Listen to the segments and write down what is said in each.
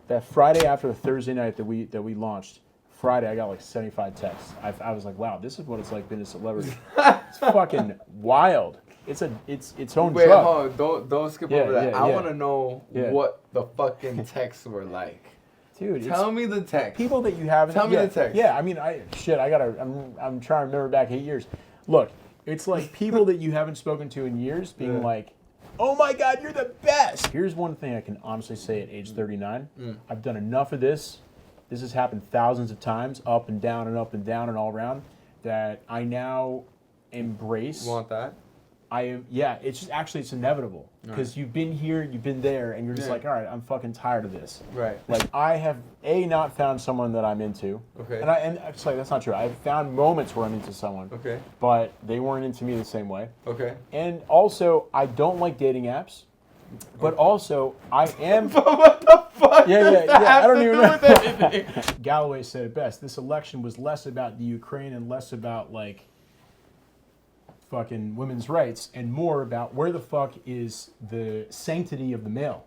that Friday after the Thursday night that we launched, Friday I got like 75 texts. I was like, wow, this is what it's like being a celebrity. It's fucking wild. It's its own Wait, drug. hold on. Don't skip over that. I want to know Yeah. what the fucking texts were like. Dude, tell me the text. People that you haven't. Tell me the text. Yeah, I mean, I'm trying to remember back 8 years. Look, it's like people that you haven't spoken to in years being like, oh my God, you're the best. Here's one thing I can honestly say at age 39. I've done enough of this. This has happened thousands of times, up and down and up and down and all around, that I now embrace. You want that? It's just actually it's inevitable because you've been here, you've been there, and you're just like, all right, I'm fucking tired of this. Right. Like I have not found someone that I'm into. Okay. And it's like that's not true. I've found moments where I'm into someone. Okay. But they weren't into me the same way. Okay. And also, I don't like dating apps. But also, I am. But what the fuck? Yeah. I don't even know. With anything? Galloway said it best. This election was less about the Ukraine and less about like fucking women's rights and more about where the fuck is the sanctity of the male.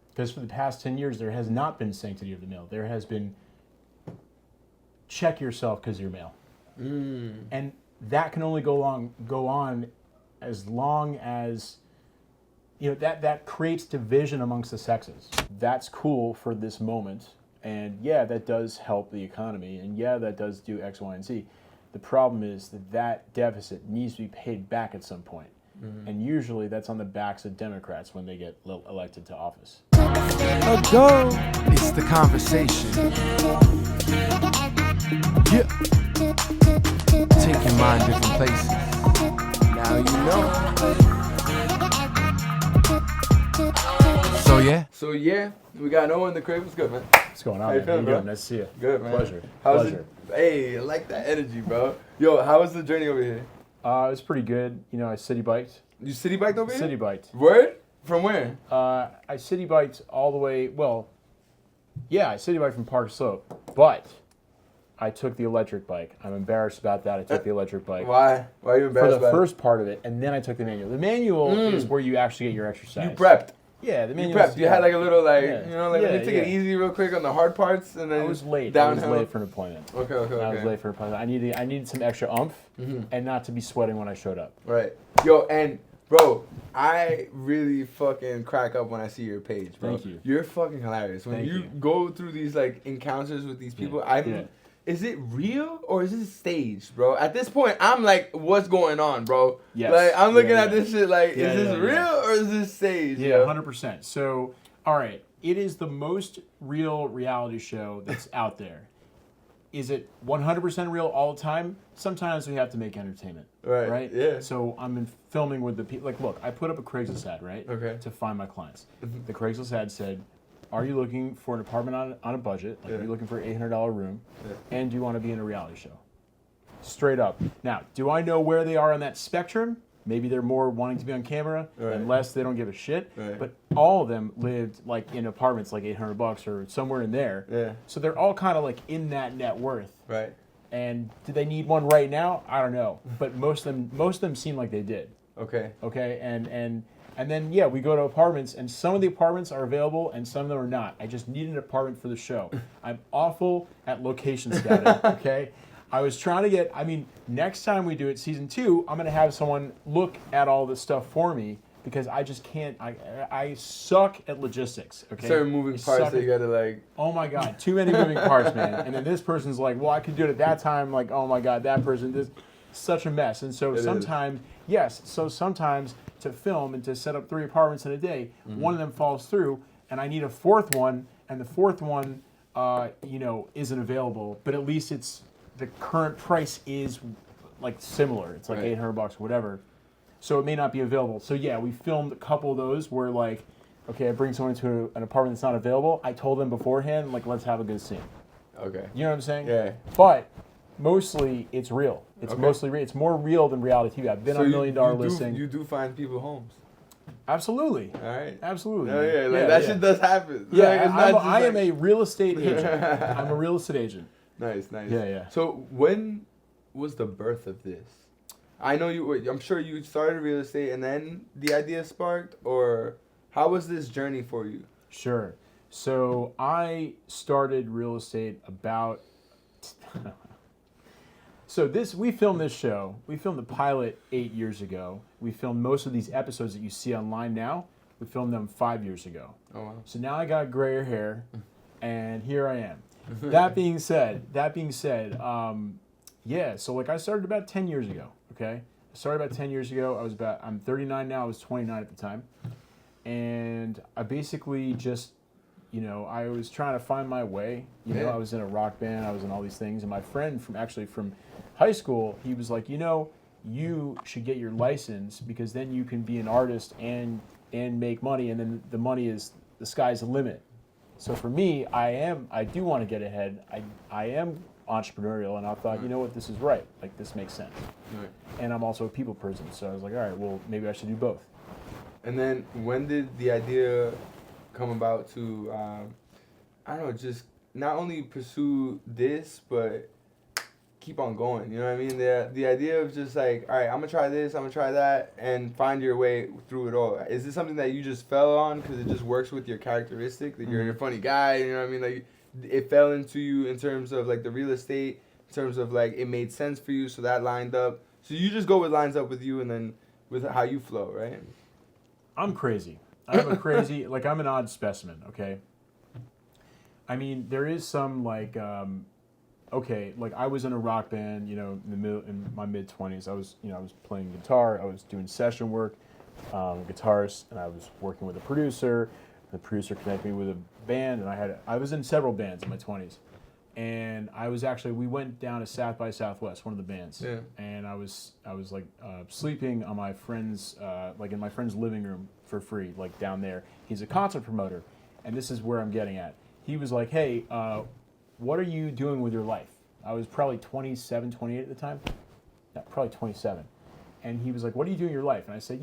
Because for the past 10 years, there has not been sanctity of the male. There has been check yourself because you're male. And that can only go on as long as, you know, that creates division amongst the sexes. That's cool for this moment. And yeah, that does help the economy. And yeah, that does do X, Y, and Z. The problem is that deficit needs to be paid back at some point. And usually that's on the backs of Democrats when they get elected to office. It's the conversation. Yeah. Take your mind different places. Now you know. So yeah, we got Noah in the crib. What's good, man? What's going on, How you man? feeling, How you bro? doing? Nice to see you. Good, man. Pleasure. Pleasure. Hey, I like that energy, bro. Yo, how was the journey over here? It was pretty good. You know, I city biked. You city biked over here? City biked. Word? From where? I city biked all the way. Well, yeah, I city biked from Park Slope, but I took the electric bike. I'm embarrassed about that. I took the electric bike. Why? Why are you embarrassed For the about first part of it, and then I took the manual. The manual is where you actually get your exercise. You prepped. Yeah, the You manual. prepped. You had like a little like, Yeah. you know, like let me take it easy real quick on the hard parts and then I was late. downhill. I was late for an appointment. Okay. I was late for an appointment. I needed some extra oomph and not to be sweating when I showed up. Right. Yo, and bro, I really fucking crack up when I see your page, bro. Thank you. You're fucking hilarious. When Thank you go through these like encounters with these people, is it real or is this staged, bro? At this point, I'm like, what's going on, bro? Yes. Like, I'm looking at this shit like, Yeah, is this real or is this staged? Yeah, 100%. So, all right, it is the most real reality show that's out there. Is it 100% real all the time? Sometimes we have to make entertainment. Right? Yeah. So I'm filming with the people. Like, look, I put up a Craigslist ad, right? Okay. To find my clients. The Craigslist ad said, are you looking for an apartment on a budget? Like, are you looking for an $800 room? And do you want to be in a reality show? Straight up. Now, do I know where they are on that spectrum? Maybe they're more wanting to be on camera, and less they don't give a shit. But all of them lived like in apartments like $800 or somewhere in there. Yeah. So they're all kind of like in that net worth. Right. And do they need one right now? I don't know. But most of them seem like they did. Okay. Okay. And then yeah, we go to apartments, and some of the apartments are available, and some of them are not. I just need an apartment for the show. I'm awful at location scouting. Okay. I was trying to get. I mean, next time we do it, season 2, I'm gonna have someone look at all this stuff for me because I just can't. I suck at logistics. Okay. Certain moving parts that you gotta like. Oh my God, too many moving parts, man. And then this person's like, well, I could do it at that time. Like, oh my God, that person. This, such a mess. And so sometimes, sometimes to film and to set up 3 apartments in a day, one of them falls through, and I need a 4th one, and the 4th one, isn't available. But at least it's the current price is like similar. It's like $800, whatever. So it may not be available. So yeah, we filmed a couple of those where like, okay, I bring someone to an apartment that's not available. I told them beforehand, like, let's have a good scene. Okay. You know what I'm saying? Yeah. But mostly it's real. It's mostly real. It's more real than reality TV. I've been on $1 Million Listing. You do find people homes. Absolutely. All right. Absolutely. Yeah, that shit does happen. Yeah, like, it's not just I am a real estate agent. I'm a real estate agent. Nice. Yeah. So when was the birth of this? I know I'm sure you started real estate and then the idea sparked, or how was this journey for you? Sure. So I started real estate about. We filmed this show. We filmed the pilot 8 years ago. We filmed most of these episodes that you see online now. We filmed them 5 years ago. Oh wow. So now I got grayer hair, and here I am. That being said, yeah. So like I started about 10 years ago. Okay, I started about 10 years ago. I'm 39 now. I was 29 at the time, and I basically just, I was trying to find my way. I was in a rock band. I was in all these things, and my friend from high school, he was like, you should get your license because then you can be an artist and make money, and then the sky's the limit. So for me, I do want to get ahead. I am entrepreneurial, and I thought, you know what, this is right. Like, this makes sense. Right. And I'm also a people person, so I was like, all right, well, maybe I should do both. And then when did the idea come about to, I don't know, just not only pursue this, but keep on going, you know what I mean? The idea of just like, all right, I'm gonna try this, I'm gonna try that, and find your way through it all. Is this something that you just fell on because it just works with your characteristic, that you're a funny guy, you know what I mean? Like, it fell into you in terms of like the real estate, in terms of like it made sense for you, so that lined up. So you just go with lines up with you and then with how you flow, right? I'm crazy. I'm a crazy, like, I'm an odd specimen, okay? I mean, there is some like, okay, like I was in a rock band, in my mid-20s. I was playing guitar. I was doing session work, guitarist, and I was working with a producer. The producer connected me with a band, and I was in several bands in my 20s. And we went down to South by Southwest, one of the bands. Yeah. And I was like sleeping on my friend's, like in my friend's living room for free, like down there. He's a concert promoter, and this is where I'm getting at. He was like, hey, what are you doing with your life? I was probably 27, 28 at the time. No, probably 27. And he was like, what do you do in your life? And I said,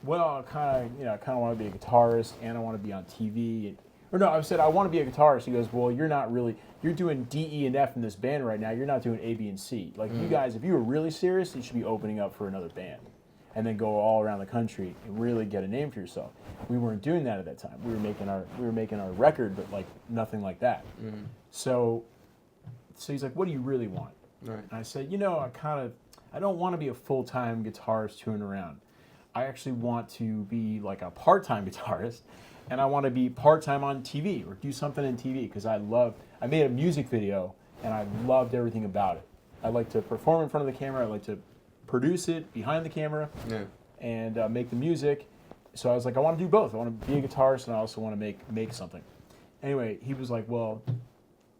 well, I kind of want to be a guitarist, and I want to be on TV. I said, I want to be a guitarist. He goes, well, you're doing D, E, and F in this band right now. You're not doing A, B, and C. Like, you guys, if you were really serious, you should be opening up for another band and then go all around the country and really get a name for yourself. We weren't doing that at that time. We were making our record, but like nothing like that. So he's like, what do you really want? Right. And I said, I don't want to be a full-time guitarist touring around. I actually want to be like a part-time guitarist, and I want to be part-time on TV or do something in TV because I made a music video and I loved everything about it. I like to perform in front of the camera. I like to produce it behind the camera and make the music. So I was like, I want to do both. I want to be a guitarist and I also want to make something. Anyway, he was like, well,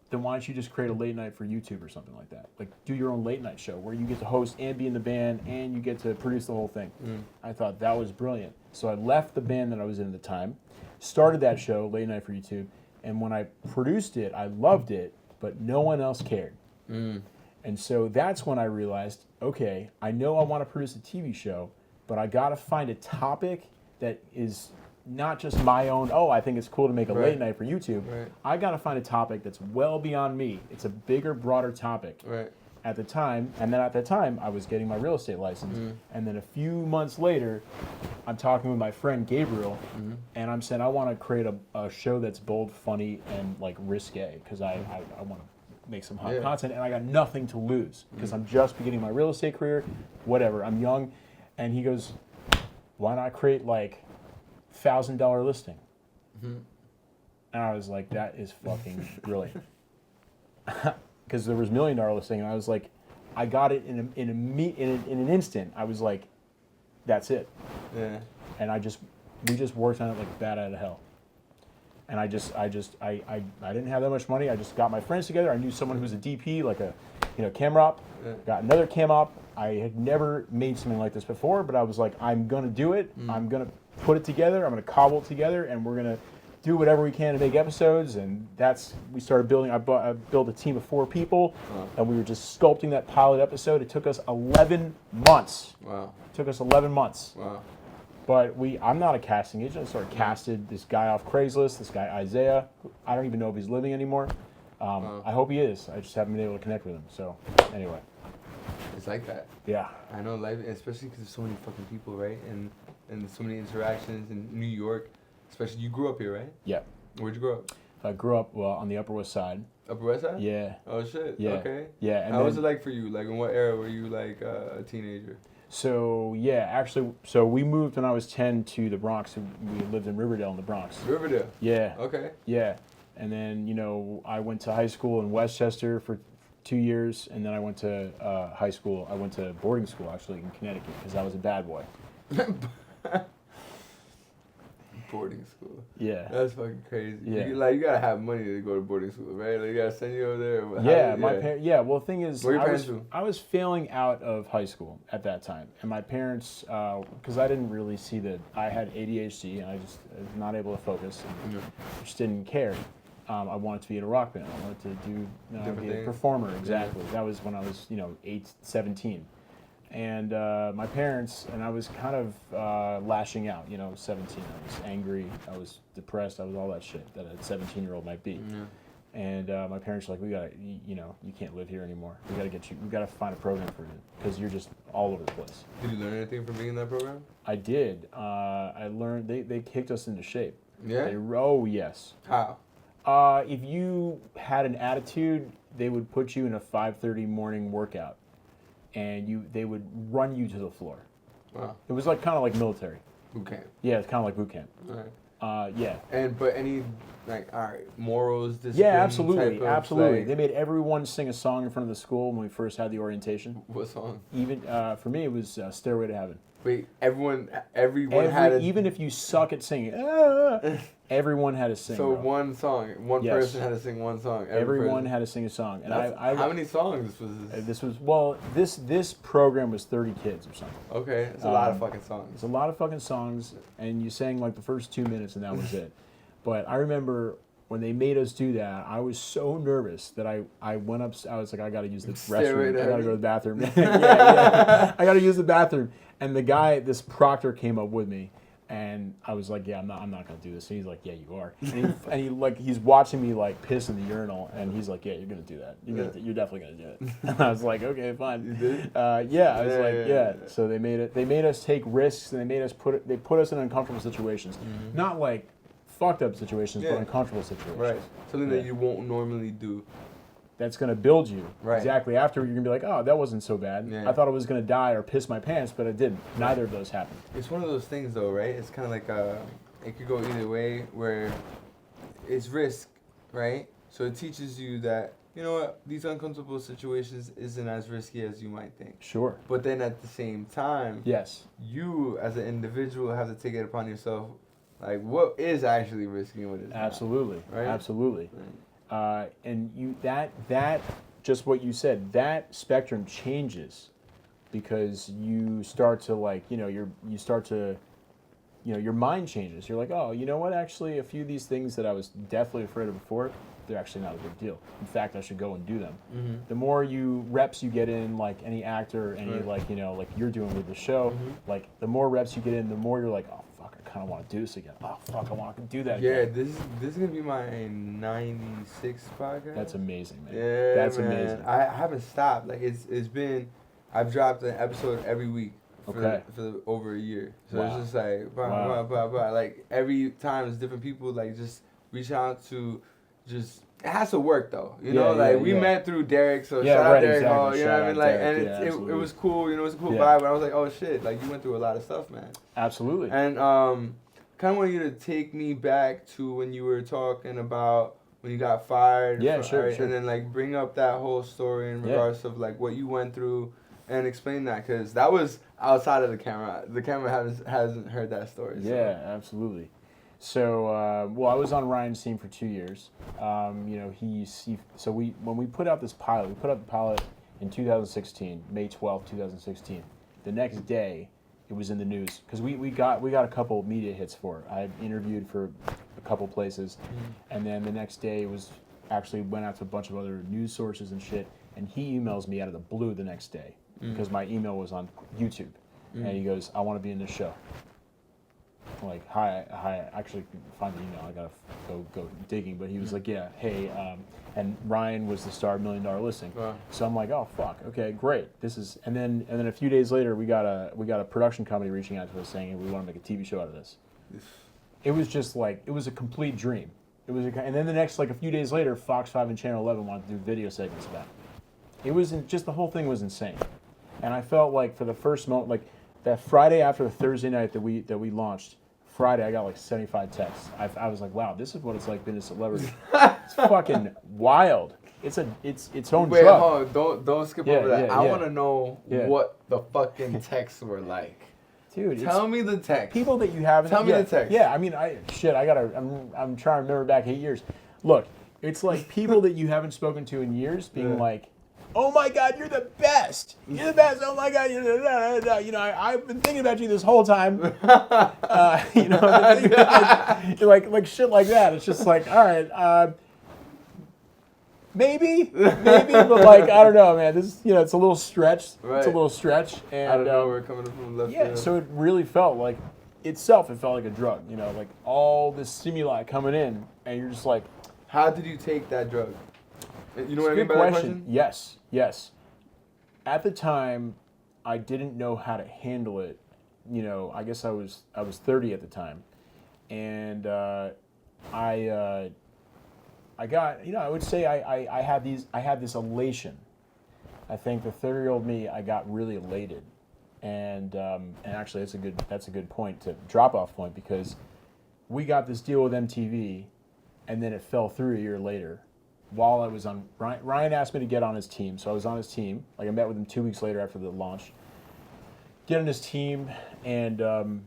then why don't you just create a late night for YouTube or something like that? Like, do your own late night show where you get to host and be in the band and you get to produce the whole thing. I thought that was brilliant. So I left the band that I was in at the time, started that show, Late Night for YouTube, and when I produced it, I loved it, but no one else cared. And so that's when I realized, okay, I know I want to produce a TV show, but I got to find a topic that is not just my own, I think it's cool to make a late night for YouTube. Right. I got to find a topic that's well beyond me. It's a bigger, broader topic. Right. At the time, I was getting my real estate license. And then a few months later, I'm talking with my friend Gabriel, and I'm saying I want to create a show that's bold, funny, and like risque, because I want to make some hot content, and I got nothing to lose, because I'm just beginning my real estate career, whatever, I'm young. And he goes, why not create like $1,000 listing? And I was like, that is fucking brilliant. Because there was $1 million listing, and I was like, I got it in an instant. I was like, that's it. Yeah. And we just worked on it like bat out of hell. And I didn't have that much money. I just got my friends together. I knew someone who was a DP, like a cam op. Got another cam op. I had never made something like this before, but I was like, I'm gonna do it. I'm gonna put it together. I'm gonna cobble it together, and we're gonna do whatever we can to make episodes. And we started building. I built a team of 4 people, and we were just sculpting that pilot episode. It took us 11 months. Wow. It took us 11 months. Wow. But I'm not a casting agent. I sort of casted this guy off Craigslist, this guy Isaiah. I don't even know if he's living anymore. I hope he is. I just haven't been able to connect with him. So anyway. It's like that. Yeah. I know life, especially because there's so many fucking people, right? And so many interactions in New York. Especially, you grew up here, right? Yeah. Where'd you grow up? I grew up on the Upper West Side. Upper West Side? Yeah. Oh shit. Yeah. Okay. Yeah. And How was it like for you? Like in what era were you like a teenager? So yeah, actually, so we moved when I was 10 to the Bronx. We lived in Riverdale in the Bronx. Riverdale. Yeah. Okay. Yeah. And then, I went to high school in Westchester for 2 years, and then I went to high school. I went to boarding school, actually, in Connecticut, because I was a bad boy. Boarding school. Yeah. That's fucking crazy. Yeah. You gotta have money to go to boarding school, right? Like, you gotta send you over there. Well, the thing is, What your parents do? I was failing out of high school at that time, and my parents, because I didn't really see that I had ADHD, and I was not able to focus, and just didn't care. I wanted to be in a rock band. I wanted to do be a performer. Exactly. That was when I was 17. And my parents, and I was kind of lashing out, 17. I was angry, I was depressed, I was all that shit that a 17-year-old might be. Yeah. And my parents were like, we gotta, you can't live here anymore. We gotta find a program for you, because you're just all over the place. Did you learn anything from being in that program? I did. I learned, they kicked us into shape. Yeah? Oh, yes. How? If you had an attitude, they would put you in a 5:30 morning workout. And they would run you to the floor. Wow. It was kind of like military. Boot camp. Yeah, it's kind of like boot camp. All right. Yeah. But any morals, discipline? Yeah, absolutely, type of, absolutely. They made everyone sing a song in front of the school when we first had the orientation. What song? Even for me, it was "Stairway to Heaven." Wait, everyone had even if you suck at singing, everyone had to sing. So bro. one song, one Yes. person had to sing one song. Everyone had to sing a song, and how many songs was this? This program was 30 kids or something. Okay, it's a lot of fucking songs. It's a lot of fucking songs, and you sang the first 2 minutes, and that was it. But I remember when they made us do that, I was so nervous that I went up. I was like, I gotta use the restroom. I gotta go to the bathroom. yeah. I gotta use the bathroom. And the guy, this proctor, came up with me, and I was like, yeah, I'm not gonna do this. And he's like, yeah, you are. And he's watching me piss in the urinal, and he's like, yeah, you're gonna do that. You're definitely gonna do it. And I was like, okay, fine. You did? Yeah, I was yeah. So they made us take risks, and they put us in uncomfortable situations, not fucked up situations, but uncomfortable situations. Right. Something that you won't normally do. That's going to build you. Right. Exactly. After you're going to be like, oh, that wasn't so bad. Yeah. I thought I was going to die or piss my pants, but it didn't. Neither of those happened. It's one of those things, though, right? It's kind of like it could go either way, where it's risk, right? So it teaches you that, you know what, these uncomfortable situations isn't as risky as you might think. Sure. But then at the same time, yes, you as an individual have to take it upon yourself, what is actually risky and what is absolutely, not, right? Absolutely. Right. And that just what you said, that spectrum changes because you start to your mind changes. You're like, oh, you know what? Actually, a few of these things that I was deathly afraid of before, they're actually not a big deal. In fact, I should go and do them. Mm-hmm. The more reps you get in, like any actor, any like you're doing with the show, the more reps you get in, the more you're like, oh fuck, I kind of want to do this again. Oh fuck, I want to do that again. Yeah, this is gonna be my 96 podcast. That's amazing, man. Yeah, that's man. amazing. I haven't stopped. It's been, I've dropped an episode every week. For over a year. So it's just every time it's different people just reach out to it has to work though. You know, we met through Derek, so shout out Derek Hall, you know what I mean? Derek, and it was cool, it was a cool vibe, but I was like, oh shit, you went through a lot of stuff, man. Absolutely. And kind of want you to take me back to when you were talking about when you got fired. Yeah, sure. And then bring up that whole story in regards of what you went through. And explain that, because that was outside of the camera. The camera hasn't heard that story. So. Yeah, absolutely. So, I was on Ryan's team for 2 years. When we put out this pilot, we put out the pilot in 2016, May 12th, 2016. The next day, it was in the news because we got a couple media hits for it. I interviewed for a couple places, and then the next day it was actually went out to a bunch of other news sources and shit. And he emails me out of the blue the next day. Because my email was on YouTube, and he goes, "I want to be in this show." I'm like, hi, actually find the email. I gotta go digging, but he was like, "Yeah, hey," and Ryan was the star of $1 Million Listing. Wow. So I'm like, "Oh fuck, okay, great. This is," and then a few days later, we got a production company reaching out to us saying, "We want to make a TV show out of this." It was just it was a complete dream. And then the next, like a few days later, Fox 5 and Channel 11 wanted to do video segments about it. It was just the whole thing was insane, and I felt like for the first moment, like that Friday after the Thursday night that we launched, Friday I got like 75 texts. I was like, wow, this is what it's like being a celebrity. It's fucking wild. It's its own Wait, drug. hold on. Don't skip over that. I want to know Yeah. what the fucking texts were like. Dude, Tell me the text. People that you haven't. Tell me the text. Yeah, I mean, I'm trying to remember back 8 years. Look, it's like people that you haven't spoken to in years being like, "Oh my God, you're the best! You're the best! Oh my God, you know, I've been thinking about you this whole time." You know, like shit like that. It's just like, all right, maybe, but like I don't know, man. This, it's a little stretch. Right. It's a little stretch, and I don't know where we're coming from left field. so it really felt like it felt like a drug. Like all this stimuli coming in, and you're just like, how did you take that drug? You know what I mean good by that question. question? Yes. At the time, I didn't know how to handle it. I guess I was 30 at the time, and I got, I would say I had this elation. I think the 30-year-old me, I got really elated, and actually that's a good point to drop off point, because we got this deal with MTV, and then it fell through a year later. While I was on, Ryan asked me to get on his team, so I was on his team. Like I met with him 2 weeks later after the launch. Get on his team, and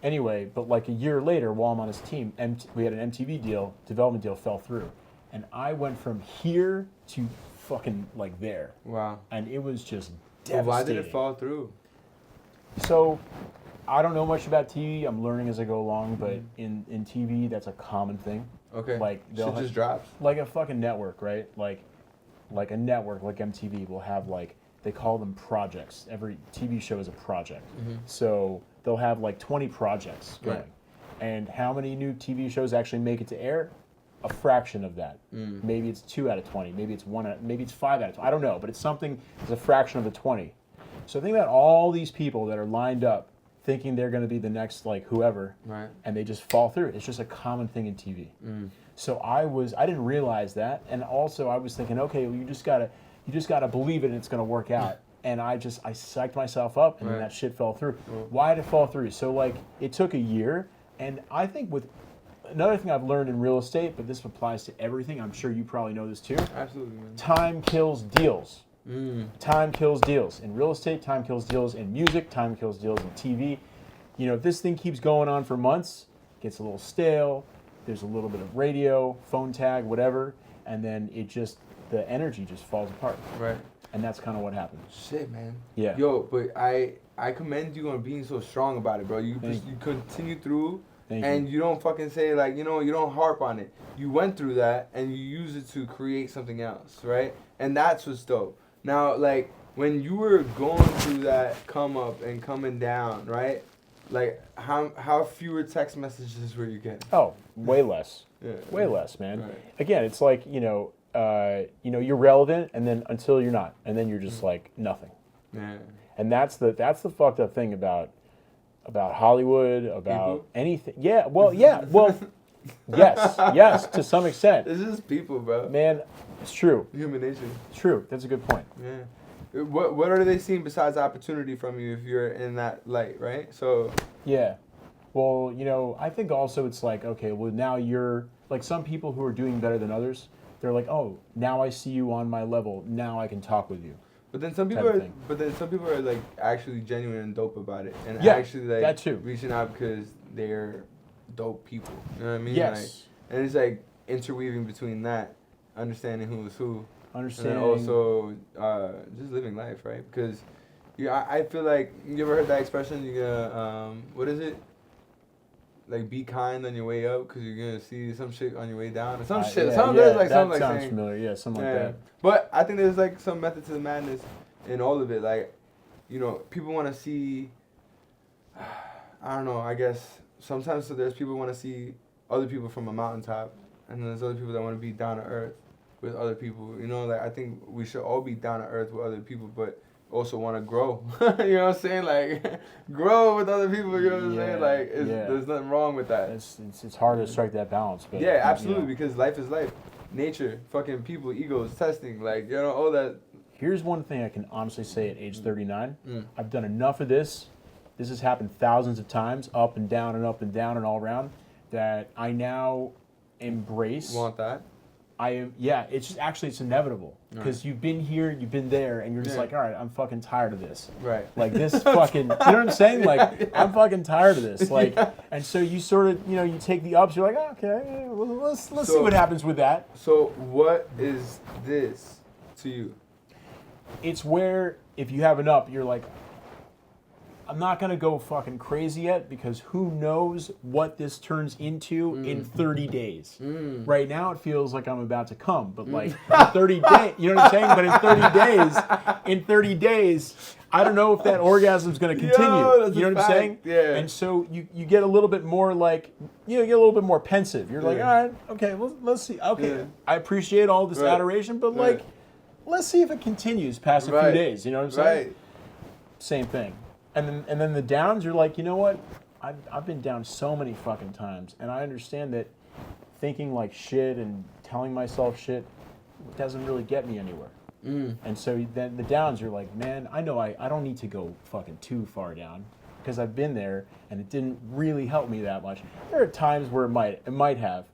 anyway, but like a year later, while I'm on his team, we had an MTV deal, development deal fell through, and I went from here to fucking like there. Wow. And it was just Well, devastating. why did it fall through? So, I don't know much about TV. I'm learning as I go along, but in TV, that's a common thing. Okay. Like Shit just drops. like a fucking network, right? Like a network like MTV will have they call them projects. Every TV show is a project. So they'll have 20 projects going. Right. And how many new TV shows actually make it to air? A fraction of that. Maybe it's 2 out of 20. Maybe it's 5 out of 20. I don't know, but it's a fraction of the 20. So think about all these people that are lined up thinking they're going to be the next whoever, Right. and they just fall through. It's just a common thing in TV. So I didn't realize that, and also I was thinking, okay, well, you just gotta believe it, and it's going to work out. And I psyched myself up, and then that shit fell through. Why did it fall through? So it took a year, and I think with another thing I've learned in real estate, but this applies to everything. I'm sure you probably know this too. Absolutely, man. Time kills deals. Time kills deals. In real estate, time kills deals. In music, time kills deals. In TV, if this thing keeps going on for months, it gets a little stale. There's a little bit of radio, phone tag, whatever, and then the energy just falls apart. Right. And that's kind of what happened. Shit, man. Yeah. Yo, but I commend you on being so strong about it, bro. You continue through. And you don't fucking say you don't harp on it. You went through that and you use it to create something else, right? And that's what's dope. Now, when you were going through that come up and coming down, right? How fewer text messages were you getting? Oh, way less. Yeah. Way less, man. Right. Again, it's you're relevant, and then until you're not, and then you're just nothing. Yeah. And that's the fucked up thing about Hollywood, about people? anything. Yeah, well, yes, to some extent. It's just people, bro. Man, it's true. Human nature. It's true. That's a good point. Yeah. What are they seeing besides opportunity from you if you're in that light, right? So. Yeah. Well, I think also it's okay, well, now you're, some people who are doing better than others, they're oh, now I see you on my level, now I can talk with you. But then some people are actually genuine and dope about it, and actually that too. reaching out because they're dope people. You know what I mean? Yes. And it's interweaving between that, understanding who is who, Understanding. and then also just living life, right? Because I feel like you ever heard that expression? You gonna what is it? Be kind on your way up because you're gonna see some shit on your way down or some shit. That sounds familiar. Yeah, something like that. But I think there's some method to the madness in all of it. People want to see. I don't know. I guess sometimes there's people want to see other people from a mountaintop, and then there's other people that want to be down to earth with other people. I think we should all be down to earth with other people, but also want to grow. You know what I'm saying? Like, grow with other people. You know what I'm saying? Like, there's nothing wrong with that. It's hard to strike that balance. But yeah, absolutely, because life is life. Nature, fucking people, egos, testing, like, you know, all that. Here's one thing I can honestly say at age 39. I've done enough of this. This has happened thousands of times, up and down and up and down and all around, that I now embrace. Want that? It's just, actually, it's inevitable. Because you've been here, you've been there, and you're just like, all right, I'm fucking tired of this. Right. Like, this fucking, you know what I'm saying? Like, I'm fucking tired of this. Like, and so you sort of, you know, you take the ups, you're like, oh, okay, let's see what happens with that. So, what is this to you? It's where, if you have an up, you're like, I'm not going to go fucking crazy yet, because who knows what this turns into in 30 days. Right now it feels like I'm about to come, but like in 30 days, you know what I'm saying? But in 30 days, I don't know if that orgasm is going to continue. You know what I'm saying? Yeah. And so you get a little bit more like, you know, you get a little bit more pensive. You're like, all right, okay, let's see. Okay, I appreciate all this adoration, but like, let's see if it continues past a few days. You know what I'm saying? Same thing. And then the downs, you're like, you know what? I've been down so many fucking times, and I understand that thinking like shit and telling myself shit doesn't really get me anywhere. And so then the downs, you're like, man, I know I don't need to go fucking too far down, because I've been there and it didn't really help me that much. There are times where it might have,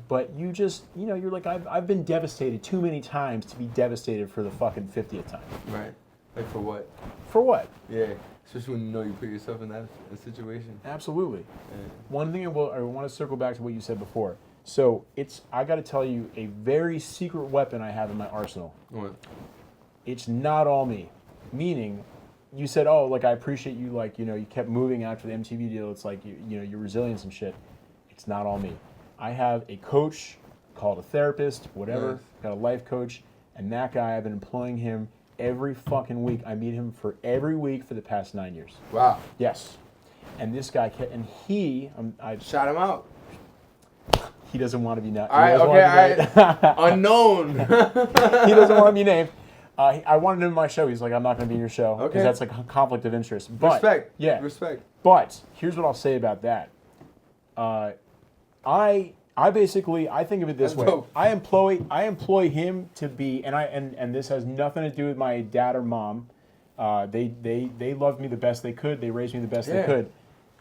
but you just, you know, you're like, I've been devastated too many times to be devastated for the fucking 50th time. Right. Like, for what? For what? Yeah. Especially when you know you put yourself in that situation. Absolutely. Yeah. One thing I want to circle back to what you said before. So I got to tell you a very secret weapon I have in my arsenal. What? It's not all me. Meaning, you said, oh, like, I appreciate you, like, you know, you kept moving after the MTV deal. It's like, you know, your resilience and shit. It's not all me. I have a coach, called a therapist, whatever. Nice. Got a life coach, and that guy, I've been employing him every fucking week. I meet him for every week for the past 9 years. Wow. Yes. And this guy, I shout him out. He doesn't want to be named. All right, okay, all right. Unknown. He doesn't want to be named. I wanted him in my show. He's like, I'm not going to be in your show. Okay. Because that's like a conflict of interest. But, respect. Yeah. Respect. But here's what I'll say about that. I basically, I think of it this That's way. dope. I employ him to be, and this has nothing to do with my dad or mom. They loved me the best they could. They raised me the best they could.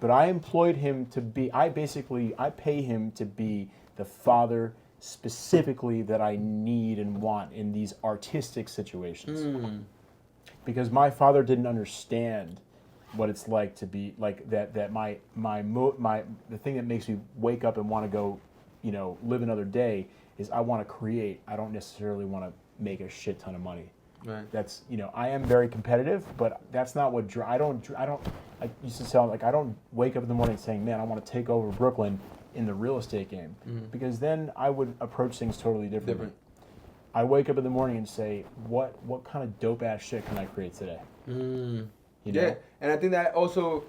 But I employed him to be, I pay him to be the father specifically that I need and want in these artistic situations. Because my father didn't understand what it's like to be like that the thing that makes me wake up and want to go, you know, live another day is I want to create. I don't necessarily want to make a shit ton of money. Right. That's, you know, I am very competitive, but that's not what I used to tell, like, I don't wake up in the morning saying, man, I want to take over Brooklyn in the real estate game, because then I would approach things totally differently. I wake up in the morning and say, what kind of dope ass shit can I create today? You know? Yeah, and I think that also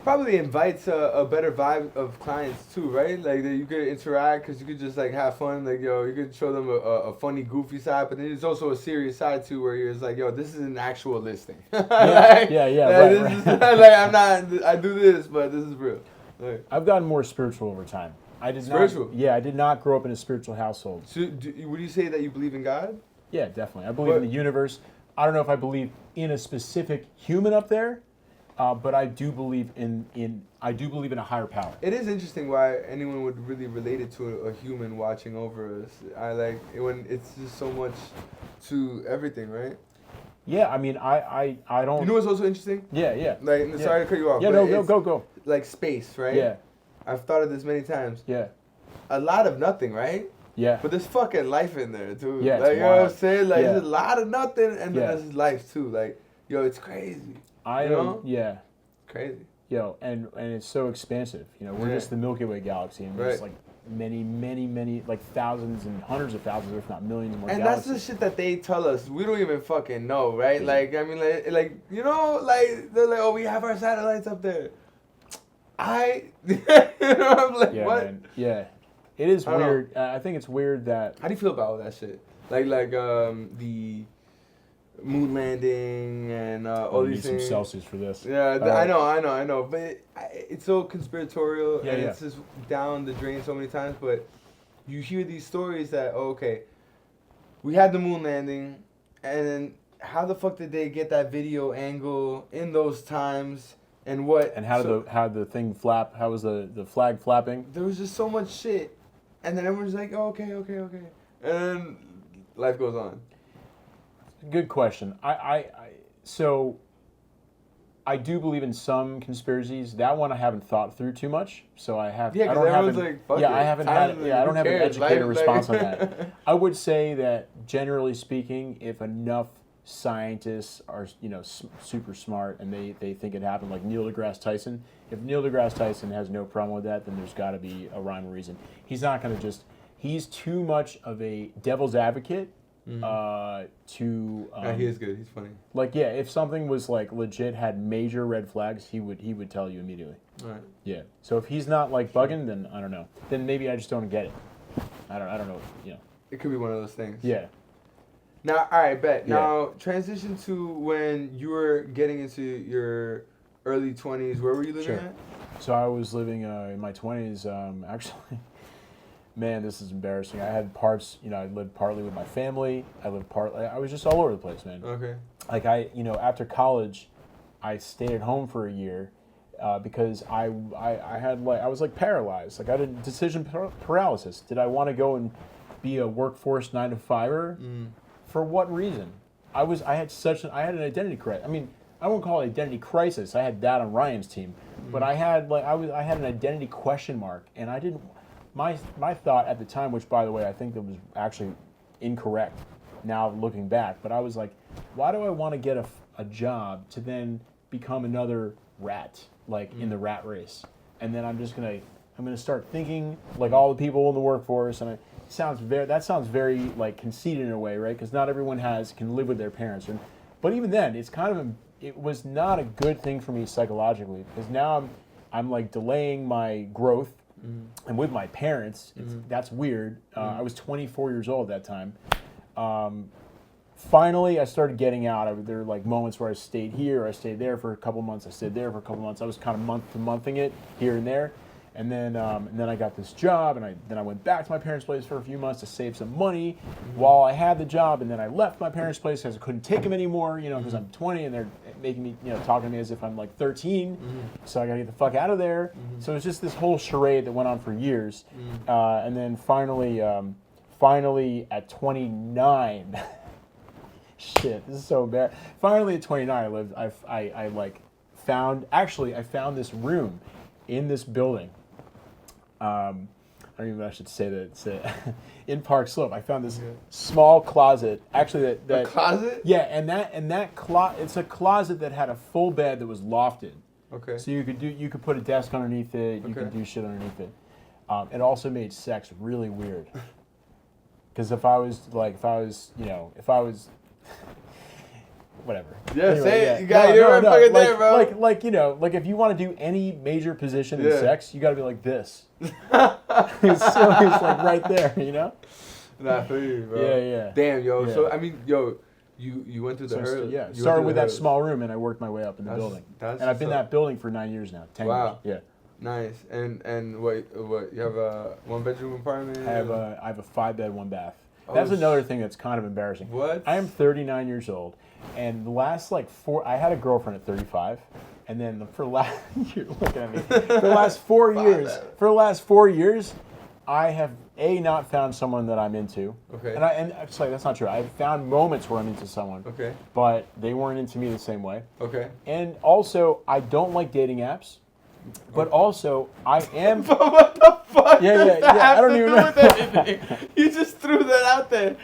probably invites a better vibe of clients too, right? Like, that you could interact, because you could just like have fun, like, yo, you could show them a funny, goofy side, but then there's also a serious side too, where you're just like, yo, this is an actual listing. Yeah, like, right. Like, I do this, but this is real. Like, I've gotten more spiritual over time. I did not grow up in a spiritual household. So, would you say that you believe in God? Yeah, definitely. I believe in the universe. I don't know if I believe in a specific human up there, but I do believe in a higher power. It is interesting why anyone would really relate it to a human watching over us. I like it when it's just so much to everything, right? Yeah, I mean, I don't. You know what's also interesting? Yeah. Like, sorry to cut you off. Yeah, but no, go. Like space, right? Yeah. I've thought of this many times. Yeah. A lot of nothing, right? Yeah. But there's fucking life in there too. Yeah, like, it's you know what I'm wild. saying? Like, Yeah. there's a lot of nothing, and then Yeah. there's life too. Like, yo, it's crazy. I know. Yeah. Crazy. Yo, and it's so expansive. You know, we're just the Milky Way galaxy, and there's like many, like thousands and hundreds of thousands, if not millions more And galaxies. that's the shit that they tell us. We don't even fucking know, right? Like, I mean, like you know, like, they're like, oh, we have our satellites up there. You know, I'm like, Yeah, what? man. Yeah. It is I don't know. weird. I think it's weird that. How do you feel about all that shit? Like the moon landing and all You these need some things. Celsius for this. Yeah, I know. But it's so conspiratorial and it's just down the drain so many times. But you hear these stories that, okay, we had the moon landing, and then how the fuck did they get that video angle in those times? And what? And how did the thing flap? How was the flag flapping? There was just so much shit, and then everyone's like, oh, okay, and then life goes on. Good question. So I do believe in some conspiracies. That one I haven't thought through too much. So I have. Yeah, because everyone's like, fuck it. I haven't had. Yeah, I don't have an educated response on that. I would say that generally speaking, if enough scientists are super smart and they think it happened, like Neil deGrasse Tyson. If Neil deGrasse Tyson has no problem with that, then there's got to be a rhyme or reason. He's not going to just. He's too much of a devil's advocate. He is good. He's funny. Like, yeah, if something was like legit had major red flags, he would tell you immediately. Right. Yeah. So if he's not like bugging, then I don't know. Then maybe I just don't get it. I don't know. It could be one of those things. Yeah. Now, all right, bet. Yeah. Now, transition to when you were getting into your early 20s. Where were you living at? So I was living in my 20s. Actually, man, this is embarrassing. I had parts. I lived partly with my family. I was just all over the place, man. Okay. Like after college, I stayed at home for a year because I was like paralyzed. Like I had decision paralysis. Did I want to go and be a workforce 9-to-5er? For what reason? I had an identity crisis. I mean, I won't call it identity crisis. I had that on Ryan's team, but I had an identity question mark, and I didn't. My thought at the time, which by the way I think that was actually incorrect now looking back, but I was like, why do I want to get a job to then become another rat, like in the rat race? And then I'm gonna start thinking like all the people in the workforce, and that sounds very like conceited in a way, right? Because not everyone can live with their parents, but even then, it was not a good thing for me psychologically, because now I'm like delaying my growth. And with my parents, that's weird. I was 24 years old at that time. Finally, I started getting out. There were like moments where I stayed here, I stayed there for a couple months, I stayed there for a couple months. I was kind of month-to-monthing it here and there. And then I got this job, and then I went back to my parents' place for a few months to save some money while I had the job. And then I left my parents' place because I couldn't take them anymore, because I'm 20 and they're making me, talking to me as if I'm like 13. So I gotta get the fuck out of there. So it's just this whole charade that went on for years. And then finally at 29, shit, this is so bad. Finally at 29, I found this room in this building. I don't even know if I should say that. In Park Slope, I found this small closet. Actually, that a closet. Yeah, and that it's a closet that had a full bed that was lofted. Okay. So you could put a desk underneath it. You could do shit underneath it. It also made sex really weird. Because if I was whatever. Yeah, anyway, say yeah. it. You got you're fucking there, bro. Like if you want to do any major position in sex, you got to be like this. it's like right there, Nah, for you, bro. Yeah. Damn, yo. Yeah. So I mean, yo, you went through the hurdles. Yeah. Started with that small room, and I worked my way up in the building. And I've been in that building for 9 years now. 10 years. Yeah. Nice. And what you have a 1-bedroom apartment? I have a 5-bed, 1-bath. That's another thing that's kind of embarrassing. What? I am 39 years old, and the last I had a girlfriend at 35, and then you're looking at me. For the last 4 years, I have not found someone that I'm into. Okay. And actually, that's not true. I've found moments where I'm into someone. Okay. But they weren't into me the same way. Okay. And also, I don't like dating apps. But also, I am. But what the fuck? Yeah. I don't even know. With anything? You just threw that out there.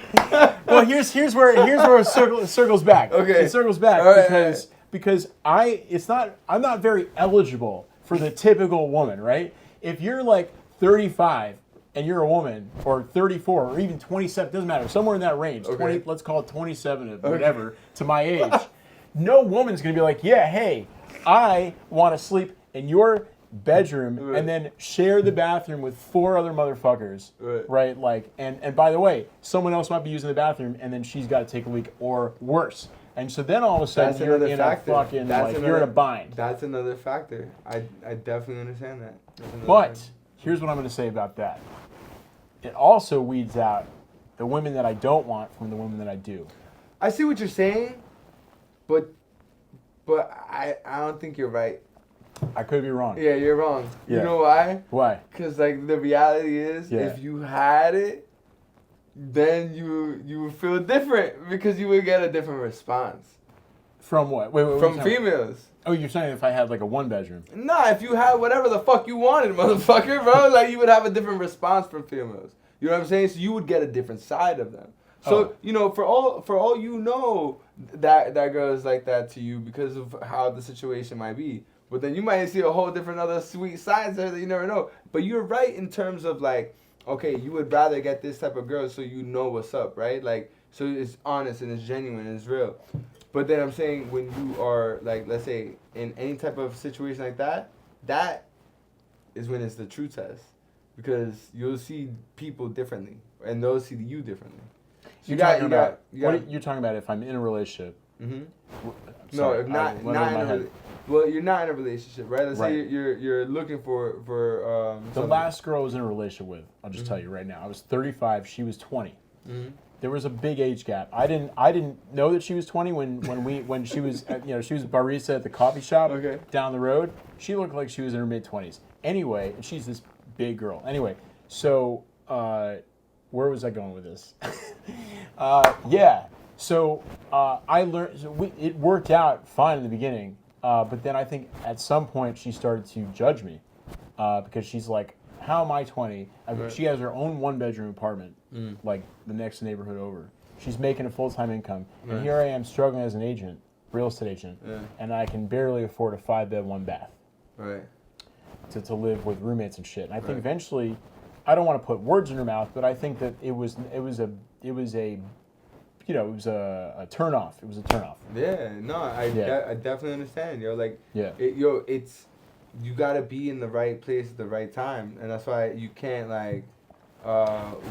Well, here's where it circles back. Okay. It circles back because I'm not very eligible for the typical woman, right? If you're like 35 and you're a woman, or 34, or even 27, doesn't matter, somewhere in that range, 20, let's call it 27 or whatever, to my age, no woman's gonna be like, yeah, hey, I want to sleep in your bedroom and then share the bathroom with 4 other motherfuckers, right? Like, and by the way, someone else might be using the bathroom and then she's got to take a leak, or worse. And so then all of a sudden That's you're another in factor. a fucking, That's like, another- you're in a bind. That's another factor. I definitely understand that. But here's what I'm going to say about that. It also weeds out the women that I don't want from the women that I do. I see what you're saying, but I don't think you're right. I could be wrong. Yeah, you're wrong. Yeah. You know why? Why? Because like the reality is, Yeah. if you had it, then you would feel different because you would get a different response From what? Wait, what from are you talking about? females. Oh, you're saying if I had like a one bedroom. Nah, if you had whatever the fuck you wanted, motherfucker, bro, like you would have a different response from females. You know what I'm saying? So you would get a different side of them. So you know, for all you know, that girl is like that to you because of how the situation might be. But then you might see a whole different other sweet sides there that you never know. But you're right in terms of like, okay, you would rather get this type of girl so you know what's up, right? Like, so it's honest and it's genuine and it's real. But then I'm saying when you are like, let's say in any type of situation like that, that is when it's the true test. Because you'll see people differently and they'll see you differently. You're talking about if I'm in a relationship. Mm-hmm. No, Sorry, if not went not over in my a head. well, you're not in a relationship, right? Let's say Right. you're looking for The something. last girl I was in a relationship with, I'll just tell you right now, I was 35, she was 20. Mm-hmm. There was a big age gap. I didn't know that she was 20 when she was she was barista at the coffee shop Okay. down the road. She looked like she was in her mid 20s. Anyway, and she's this big girl. Anyway, so where was I going with this? So I learned. So it worked out fine in the beginning, but then I think at some point she started to judge me because she's like, "How am I 20?" Right. She has her own one-bedroom apartment, like the next neighborhood over. She's making a full-time income, Right. and here I am struggling as an agent, real estate agent, Yeah. and I can barely afford a 5-bed, 1-bath Right. to live with roommates and shit. And I think Right. eventually, I don't want to put words in her mouth, but I think that it was a turnoff. It was a turnoff. Yeah. No, I definitely understand. Yo, like it's you gotta be in the right place at the right time, and that's why you can't like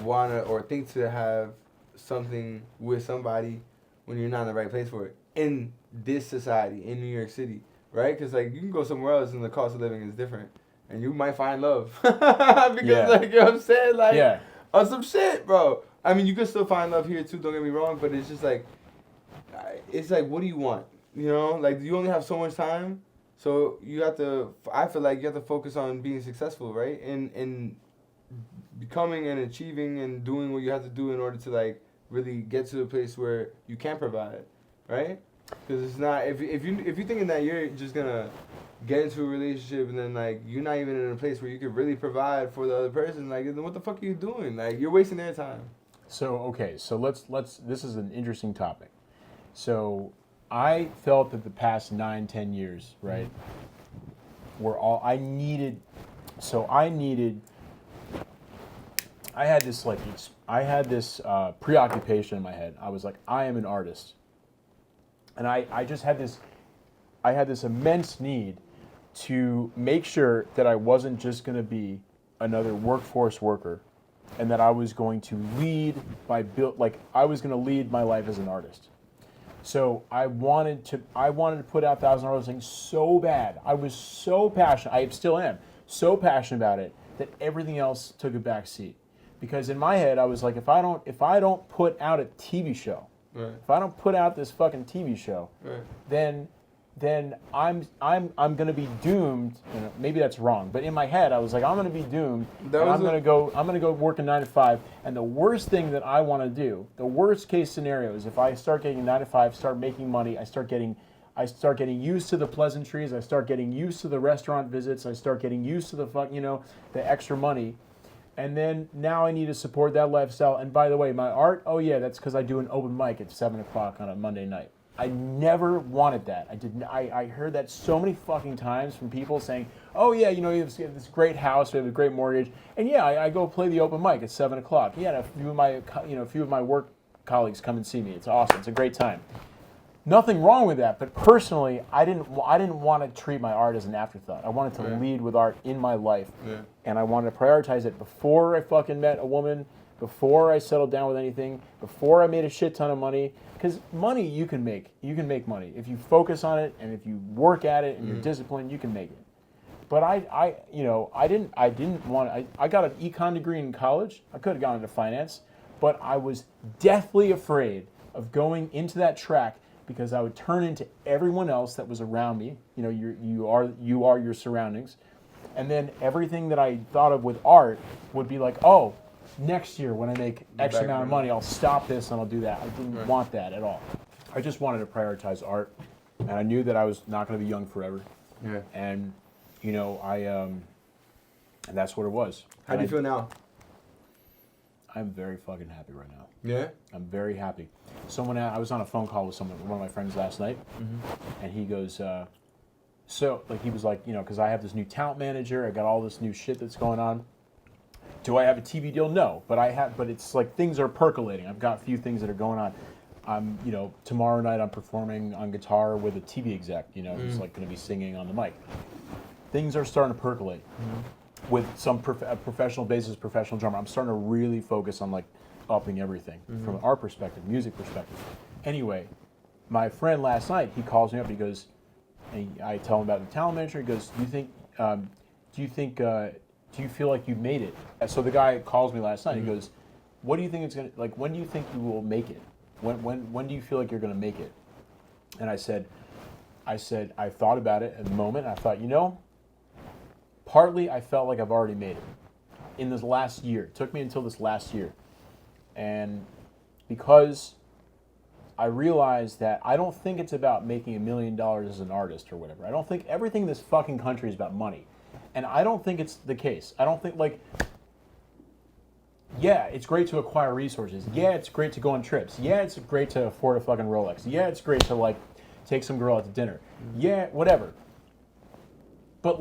wanna or think to have something with somebody when you're not in the right place for it in this society in New York City, right? Because like you can go somewhere else and the cost of living is different, and you might find love because like you know what I'm saying, like on some shit, bro. I mean, you can still find love here too. Don't get me wrong, but it's just like what do you want? You know, like you only have so much time. So you have to. I feel like you have to focus on being successful, right? And becoming and achieving and doing what you have to do in order to like really get to a place where you can provide, right? Because it's not if you thinking that you're just gonna get into a relationship and then like you're not even in a place where you could really provide for the other person, like then what the fuck are you doing? Like you're wasting their time. So okay, so let's. This is an interesting topic. So I felt that the past 9-10 years, right, were all I needed. So I had this preoccupation in my head. I was like, I am an artist, and I just had this. I had this immense need to make sure that I wasn't just going to be another workforce worker, and that I was going to lead I was going to lead my life as an artist. So I wanted to put out $1,000 things so bad. I was so passionate. I still am so passionate about it that everything else took a back seat. Because in my head I was like, if I don't put out a TV show, Right. if I don't put out this fucking TV show, Right. then I'm gonna be doomed. You know, maybe that's wrong, but in my head I was like, I'm gonna be doomed. And I'm gonna go work a 9 to 5. And the worst thing that I want to do, the worst case scenario, is if I start getting 9 to 5, start making money, I start getting used to the pleasantries, I start getting used to the restaurant visits, I start getting used to the extra money. And then now I need to support that lifestyle. And by the way, my art, oh yeah, that's because I do an open mic at 7 o'clock on a Monday night. I never wanted that. I heard that so many fucking times from people saying, oh yeah, you have this great house, we have a great mortgage, and yeah, I go play the open mic at 7 o'clock. Yeah, and a few of my work colleagues come and see me. It's awesome. It's a great time. Nothing wrong with that, but personally, I didn't want to treat my art as an afterthought. I wanted to lead with art in my life, and I wanted to prioritize it before I fucking met a woman, before I settled down with anything, before I made a shit ton of money, because money you can make money if you focus on it and if you work at it and you're disciplined, you can make it. But I got an econ degree in college. I could have gone into finance, but I was deathly afraid of going into that track because I would turn into everyone else that was around me. You are your surroundings. And then everything that I thought of with art would be like, oh, next year when I make X amount of money, I'll stop this and I'll do that. I didn't want that at all. I just wanted to prioritize art, and I knew that I was not going to be young forever. Yeah. And and that's what it was. How do you feel now? I'm very fucking happy right now. Yeah? I'm very happy. I was on a phone call with one of my friends last night, and he goes, he was like, because I have this new talent manager, I got all this new shit that's going on. Do I have a TV deal? No, but it's like things are percolating. I've got a few things that are going on. I'm, tomorrow night I'm performing on guitar with a TV exec, who's like going to be singing on the mic. Things are starting to percolate. With some professional basis, professional drummer. I'm starting to really focus on like upping everything from an art perspective, music perspective. Anyway, my friend last night, he calls me up. He goes, and I tell him about the talent manager. He goes, do you feel like you've made it? So the guy calls me last night. He goes, what do you think it's gonna like? When do you think you will make it? When do you feel like you're gonna make it? And I said, I thought about it at the moment. I thought, partly I felt like I've already made it in this last year. It took me until this last year. And because I realized that I don't think it's about making $1 million as an artist or whatever. I don't think everything in this fucking country is about money. And I don't think it's the case. I don't think yeah, it's great to acquire resources. Yeah, it's great to go on trips. Yeah, it's great to afford a fucking Rolex. Yeah, it's great to take some girl out to dinner. Yeah, whatever. But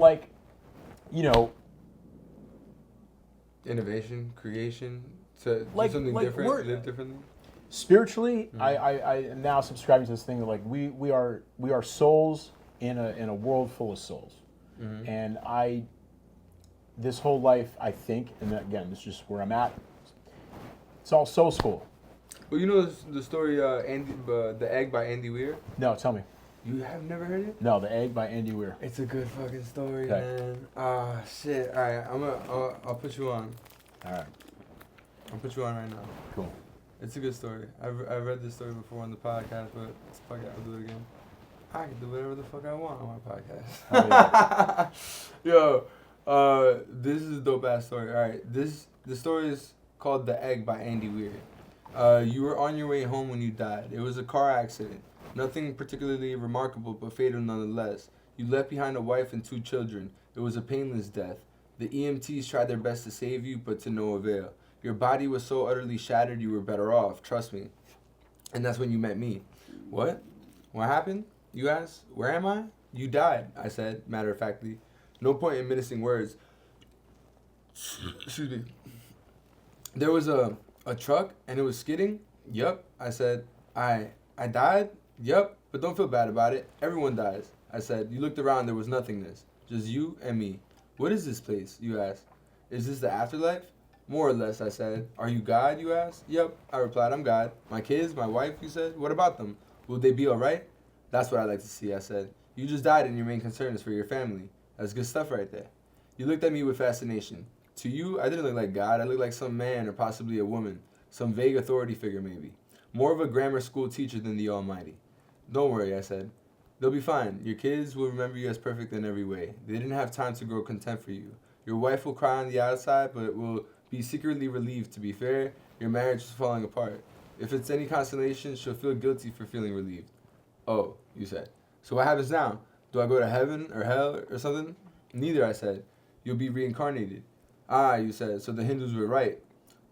innovation, creation, to do something different, live differently. Spiritually, I am now subscribing to this thing that we are souls in a world full of souls, and this whole life I think, and again this is just where I'm at. It's all soul school. Well, the story the Egg by Andy Weir. No, tell me. You have never heard it? No, The Egg by Andy Weir. It's a good fucking story, Okay. man. Shit. All right, I'll put you on. All right. I'll put you on right now. Cool. It's a good story. I've read this story before on the podcast, but fuck it, I'll do it again. I can do whatever the fuck I want on my podcast. Yo, this is a dope ass story. All right, the story is called The Egg by Andy Weir. You were on your way home when you died. It was a car accident. Nothing particularly remarkable, but fatal nonetheless. You left behind a wife and 2 children. It was a painless death. The EMTs tried their best to save you, but to no avail. Your body was so utterly shattered you were better off, trust me. And that's when you met me. What? What happened? You asked. Where am I? You died, I said, matter-of-factly. No point in menacing words. Excuse me. There was a truck, and it was skidding? Yup, I said. I died? Yup, but don't feel bad about it. Everyone dies, I said. You looked around, there was nothingness. Just you and me. What is this place, you asked? Is this the afterlife? More or less, I said. Are you God, you asked? Yep, I replied, I'm God. My kids, my wife, you said? What about them? Will they be alright? That's what I like to see, I said. You just died and your main concern is for your family. That's good stuff right there. You looked at me with fascination. To you, I didn't look like God. I looked like some man or possibly a woman. Some vague authority figure, maybe. More of a grammar school teacher than the Almighty. Don't worry, I said. They'll be fine. Your kids will remember you as perfect in every way. They didn't have time to grow contempt for you. Your wife will cry on the outside, but will be secretly relieved. To be fair, your marriage is falling apart. If it's any consolation, she'll feel guilty for feeling relieved. Oh, you said. So what happens now? Do I go to heaven or hell or something? Neither, I said. You'll be reincarnated. Ah, you said. So the Hindus were right.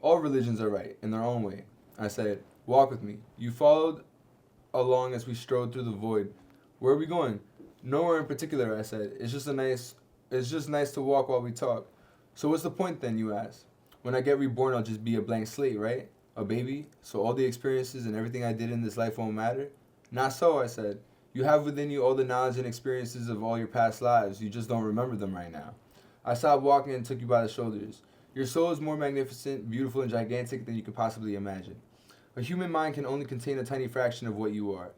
All religions are right in their own way. I said. Walk with me. You followed along as we strode through the void. Where are we going? Nowhere in particular, I said. It's just nice to walk while we talk. So what's the point then, you asked? When I get reborn, I'll just be a blank slate, right? A baby? So all the experiences and everything I did in this life won't matter? Not so, I said. You have within you all the knowledge and experiences of all your past lives. You just don't remember them right now. I stopped walking and took you by the shoulders. Your soul is more magnificent, beautiful, and gigantic than you could possibly imagine. A human mind can only contain a tiny fraction of what you are.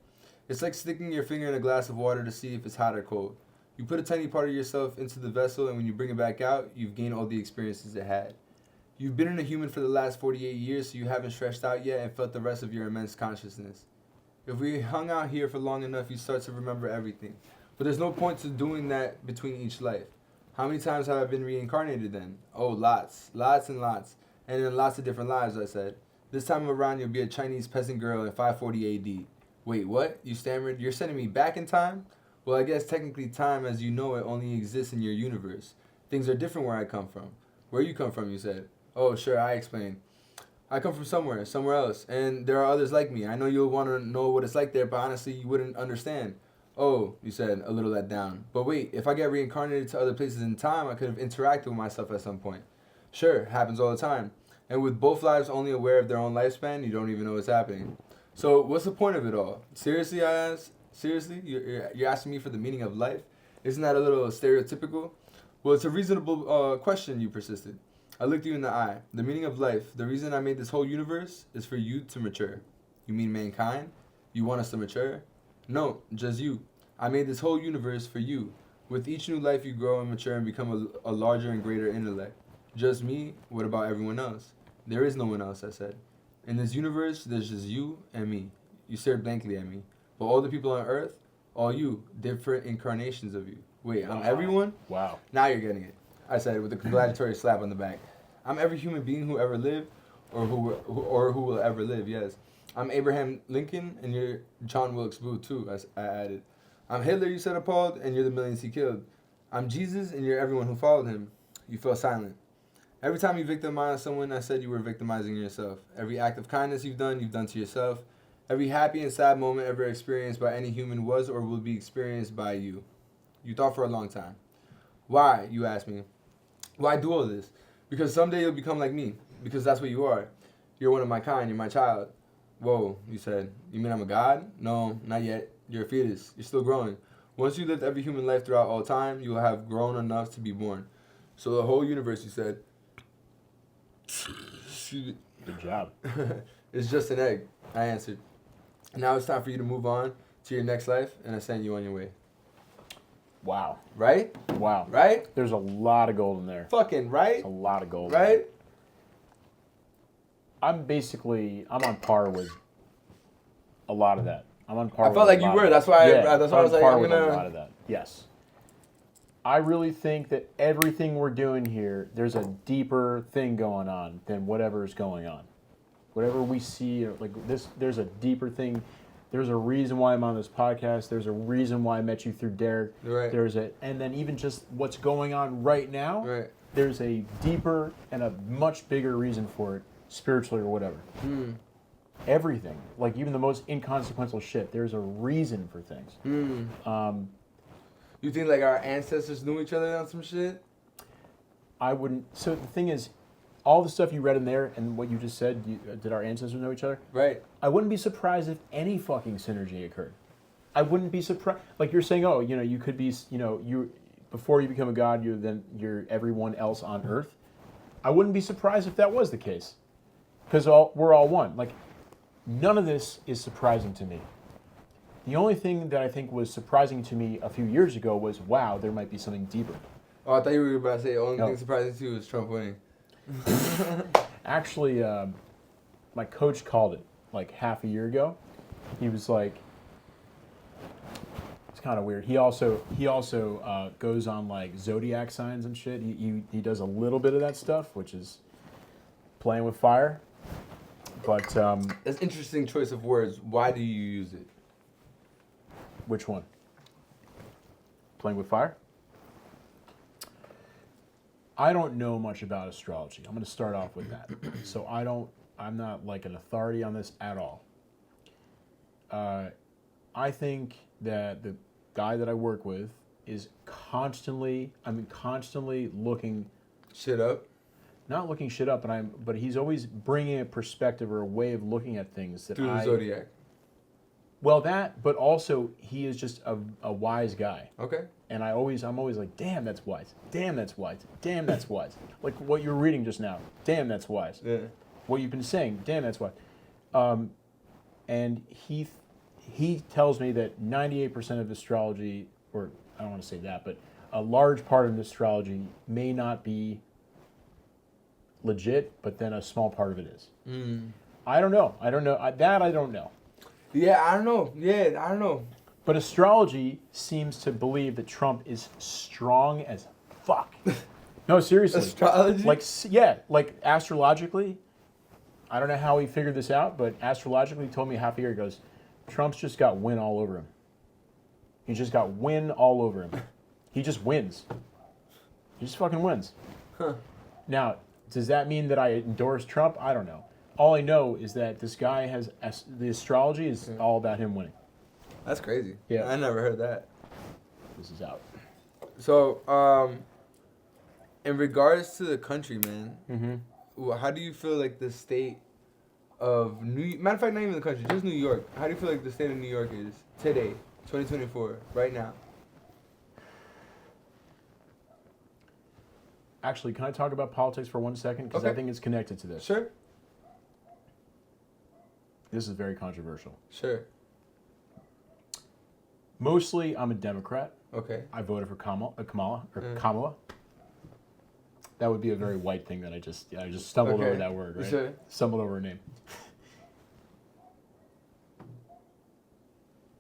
It's like sticking your finger in a glass of water to see if it's hot or cold. You put a tiny part of yourself into the vessel, and when you bring it back out, you've gained all the experiences it had. You've been in a human for the last 48 years, so you haven't stretched out yet and felt the rest of your immense consciousness. If we hung out here for long enough, you start to remember everything. But there's no point to doing that between each life. How many times have I been reincarnated then? Oh, lots. Lots and lots. And in lots of different lives, I said. This time around, you'll be a Chinese peasant girl in 540 AD. Wait, what? You stammered. You're sending me back in time? Well, I guess technically time as you know it only exists in your universe. Things are different where I come from. Where you come from, you said. Oh, sure, I explained. I come from somewhere else, and there are others like me. I know you'll want to know what it's like there, but honestly, you wouldn't understand. Oh, you said, a little let down. But wait, if I get reincarnated to other places in time, I could have interacted with myself at some point. Sure, happens all the time. And with both lives only aware of their own lifespan, you don't even know what's happening. So what's the point of it all? Seriously, I asked. Seriously? You're asking me for the meaning of life? Isn't that a little stereotypical? Well, it's a reasonable question, you persisted. I looked you in the eye. The meaning of life, the reason I made this whole universe, is for you to mature. You mean mankind? You want us to mature? No, just you. I made this whole universe for you. With each new life, you grow and mature and become a larger and greater intellect. Just me? What about everyone else? There is no one else, I said. In this universe, there's just you and me. You stared blankly at me. But all the people on Earth, all you, different incarnations of you. Wait, I'm everyone? Wow. Now you're getting it, I said with a congratulatory slap on the back. I'm every human being who ever lived or who will ever live, yes. I'm Abraham Lincoln, and you're John Wilkes Booth, too, I added. I'm Hitler, you said appalled, and you're the millions he killed. I'm Jesus, and you're everyone who followed him. You fell silent. Every time you victimized someone, I said you were victimizing yourself. Every act of kindness you've done to yourself. Every happy and sad moment ever experienced by any human was or will be experienced by you. You thought for a long time. Why, you asked me. Why do all this? Because someday you'll become like me. Because that's what you are. You're one of my kind. You're my child. Whoa, you said. You mean I'm a god? No, not yet. You're a fetus. You're still growing. Once you lived every human life throughout all time, you will have grown enough to be born. So the whole universe, you said. Good job. It's just an egg, I answered. Now it's time for you to move on to your next life, and I send you on your way. Wow. Right? Wow. Right? There's a lot of gold in there. Fucking right? A lot of gold. Right? I'm on par with a lot of that. I'm on par. I felt like you were. That's why. I was like, I'm gonna. A lot of that. Yes. I really think that everything we're doing here, there's a deeper thing going on than whatever's going on. Whatever we see, like this, there's a deeper thing. There's a reason why I'm on this podcast. There's a reason why I met you through Derek. Right. And then even just what's going on right now. Right. There's a deeper and a much bigger reason for it, spiritually or whatever. Everything, like even the most inconsequential shit, there's a reason for things. You think like our ancestors knew each other on some shit? I wouldn't. So the thing is, all the stuff you read in there and what you just said, did our ancestors know each other? Right. I wouldn't be surprised if any fucking synergy occurred. I wouldn't be surprised. Like you're saying, oh, you could be, you before you become a god, you're everyone else on Earth. I wouldn't be surprised if that was the case, because we're all one. Like none of this is surprising to me. The only thing that I think was surprising to me a few years ago was, wow, there might be something deeper. Oh, I thought you were about to say the only thing surprising to you was Trump winning. Actually, my coach called it like half a year ago. He was like, it's kind of weird. He also goes on like zodiac signs and shit. He does a little bit of that stuff, which is playing with fire. But that's interesting choice of words. Why do you use it? Which one? Playing with fire? I don't know much about astrology. I'm going to start off with that. So I'm not like an authority on this at all. I think that the guy that I work with is constantly looking shit up. Not looking shit up, but he's always bringing a perspective or a way of looking at things that through the zodiac. Well, but also he is just a wise guy. Okay. And I'm always like, damn, that's wise. Damn, that's wise. Damn, that's wise. Like what you're reading just now. Damn, that's wise. Yeah. What you've been saying. Damn, that's wise. And he tells me that 98% of astrology, or I don't want to say that, but a large part of astrology may not be legit, but then a small part of it is. I don't know. I don't know. I don't know. Yeah, I don't know. Yeah, I don't know. But astrology seems to believe that Trump is strong as fuck. No, seriously. Astrology? Like astrologically, I don't know how he figured this out, but astrologically he told me half a year, he goes, Trump's just got win all over him. He just got win all over him. He just wins. He just fucking wins. Huh. Now, does that mean that I endorse Trump? I don't know. All I know is that this guy has, the astrology is all about him winning. That's crazy. Yeah. I never heard that. This is out. So, in regards to the country, man, Mm-hmm. how do you feel like the state of matter of fact, not even the country, just New York. How do you feel like the state of New York is today, 2024, right now? Actually, can I talk about politics for 1 second? Because I Okay. think it's connected to this. Sure. This is very controversial. Sure. Mostly, I'm a Democrat. Okay. I voted for Kamala. That would be a very white thing that I just stumbled Okay. over that word, right? Sure. Stumbled over a name.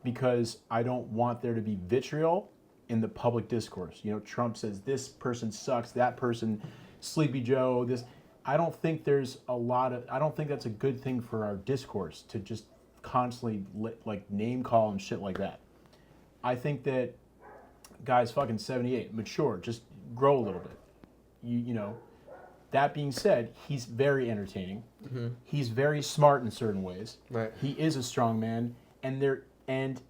Because I don't want there to be vitriol in the public discourse. You know, Trump says this person sucks, that person, Sleepy Joe, this. I don't think there's I don't think that's a good thing for our discourse to just constantly like name call and shit like that. I think that guy's fucking 78, mature, just grow a little bit. You know, that being said, he's very entertaining. Mm-hmm. He's very smart in certain ways. Right. He is a strong man, and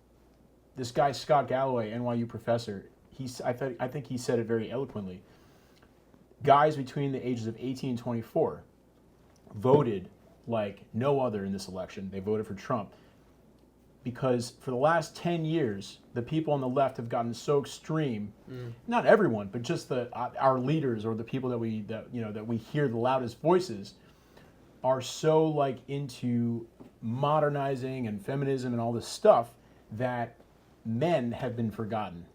this guy Scott Galloway, NYU professor, I think he said it very eloquently. Guys between the ages of 18 and 24 voted like no other in this election. They voted for Trump because for the last 10 years, the people on the left have gotten so extreme. Not everyone, but just our leaders or the people that we hear the loudest voices are so like into modernizing and feminism and all this stuff that men have been forgotten.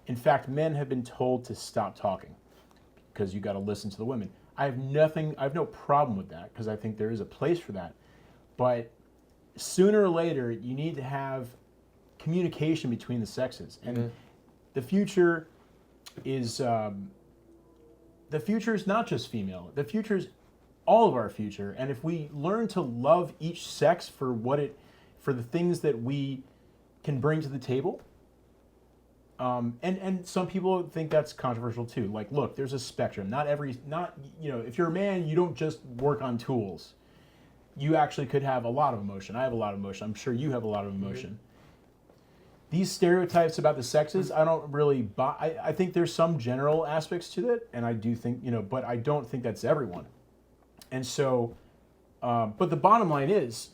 In fact, men have been told to stop talking because you got to listen to the women. I have no problem with that because I think there is a place for that. But sooner or later, you need to have communication between the sexes. And the future is not just female. The future is all of our future. And if we learn to love each sex for the things that we can bring to the table, and some people think that's controversial too. Like, look, there's a spectrum. If you're a man, you don't just work on tools. You actually could have a lot of emotion. I have a lot of emotion. I'm sure you have a lot of emotion. These stereotypes about the sexes, I don't really buy. I think there's some general aspects to it, and I do think, but I don't think that's everyone. And so, but the bottom line is,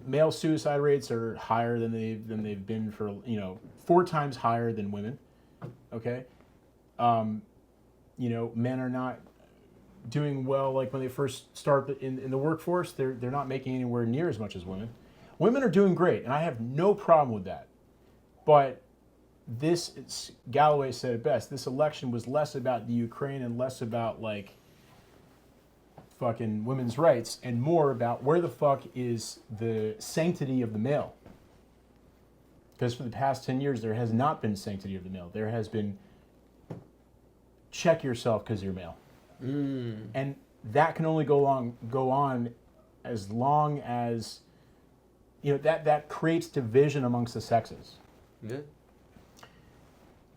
male suicide rates are higher than they've been for 4 times higher than women. Okay, men are not doing well. Like when they first start in the workforce, they're not making anywhere near as much as women. Women are doing great, and I have no problem with that. But Galloway said it best. This election was less about the Ukraine and less about like fucking women's rights and more about where the fuck is the sanctity of the male. Because for the past 10 years, there has not been sanctity of the male. There has been check yourself because you're male. And that can only go on as long as, that creates division amongst the sexes. Yeah.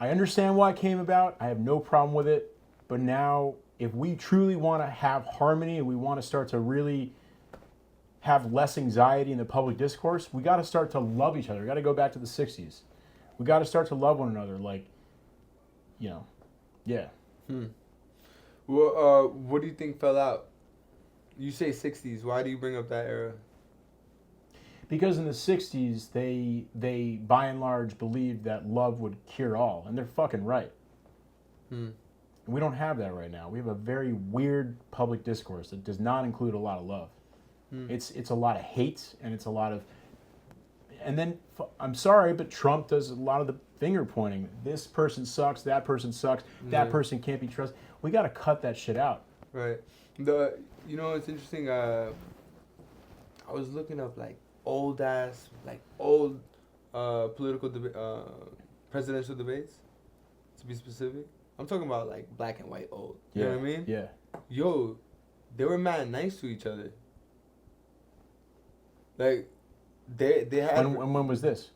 I understand why it came about. I have no problem with it. But now, if we truly want to have harmony and we want to start to really have less anxiety in the public discourse, we got to start to love each other. We got to go back to the 60s. We got to start to love one another. Like, yeah. Well, what do you think fell out? You say 60s. Why do you bring up that era? Because in the 60s, they by and large believed that love would cure all, and they're fucking right. We don't have that right now. We have a very weird public discourse that does not include a lot of love. It's a lot of hate, and it's a lot of... And then, I'm sorry, but Trump does a lot of the finger pointing. This person sucks, that person sucks, that person can't be trusted. We got to cut that shit out. Right. It's interesting. I was looking up like old political presidential debates, to be specific. I'm talking about like black and white old. You know what I mean? Yeah. Yo, they were mad nice to each other. Like, they had. When was this?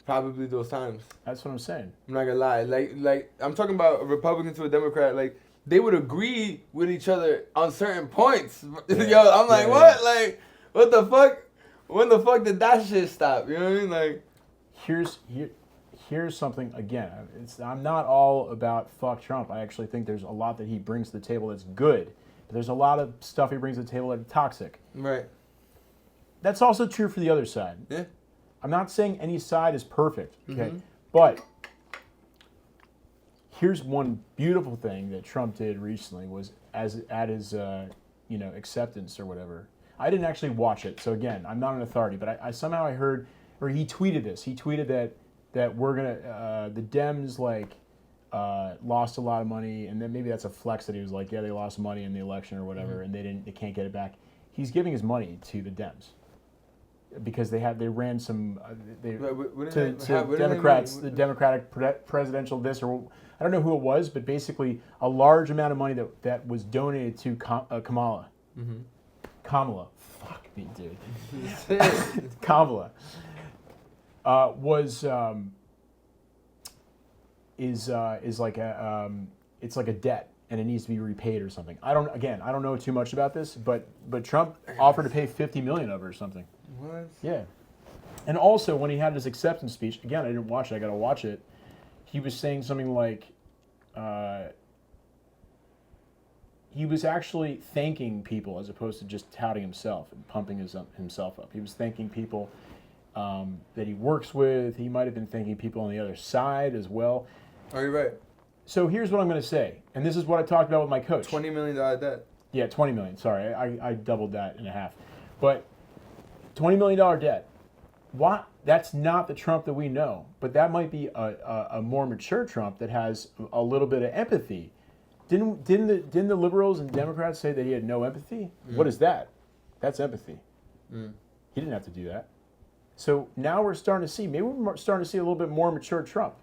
Probably those times. That's what I'm saying. I'm not gonna lie. Like I'm talking about a Republican to a Democrat. Like, they would agree with each other on certain points. Yeah. Yo, I'm like, Yeah, what? yeah. Like, what the fuck? When the fuck did that shit stop? You know what I mean? Like, here's something, again, I'm not all about fuck Trump. I actually think there's a lot that he brings to the table that's good. But there's a lot of stuff he brings to the table that's toxic. right. That's also true for the other side. Yeah. I'm not saying any side is perfect, okay? But here's one beautiful thing that Trump did recently was at his acceptance or whatever. I didn't actually watch it, so again, I'm not an authority, but I somehow I heard, or he tweeted this. He tweeted that we're gonna the Dems lost a lot of money, and then maybe that's a flex that he was like, yeah, they lost money in the election or whatever, and they can't get it back. He's giving his money to the Dems because they ran some to Democrats, the Democratic presidential this, or I don't know who it was, but basically a large amount of money that was donated to Kamala. Kamala, fuck me, dude. Kamala is like it's like a debt, and it needs to be repaid or something. I don't know too much about this, but Trump offered to pay $50 million of it or something. What? Yeah. And also, when he had his acceptance speech, again, I didn't watch it, I gotta watch it, he was saying something like, he was actually thanking people as opposed to just touting himself and pumping himself up. He was thanking people that he works with. He might have been thanking people on the other side as well. Are you right? So here's what I'm going to say, and this is what I talked about with my coach. $20 million debt. Yeah, $20 million. Sorry, I doubled that in a half. But $20 million debt. What? That's not the Trump that we know. But that might be a more mature Trump that has a little bit of empathy. Didn't the liberals and Democrats say that he had no empathy? What is that? That's empathy. He didn't have to do that. So now we're starting to see, maybe we're starting to see a little bit more mature Trump.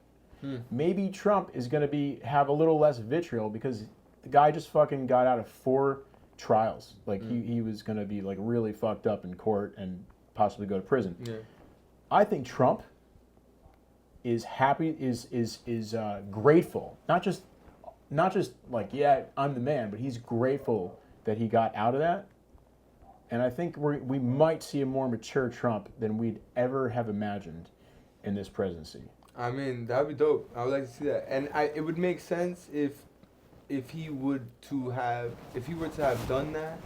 Maybe Trump is going to have a little less vitriol because the guy just fucking got out of 4 trials. Like he was going to be like really fucked up in court and possibly go to prison. Yeah. I think Trump is happy, is grateful, not just like, yeah, I'm the man, but he's grateful that he got out of that. And I think we might see a more mature Trump than we'd ever have imagined in this presidency. I mean, that would be dope. I would like to see that. And it would make sense if he were to have done that,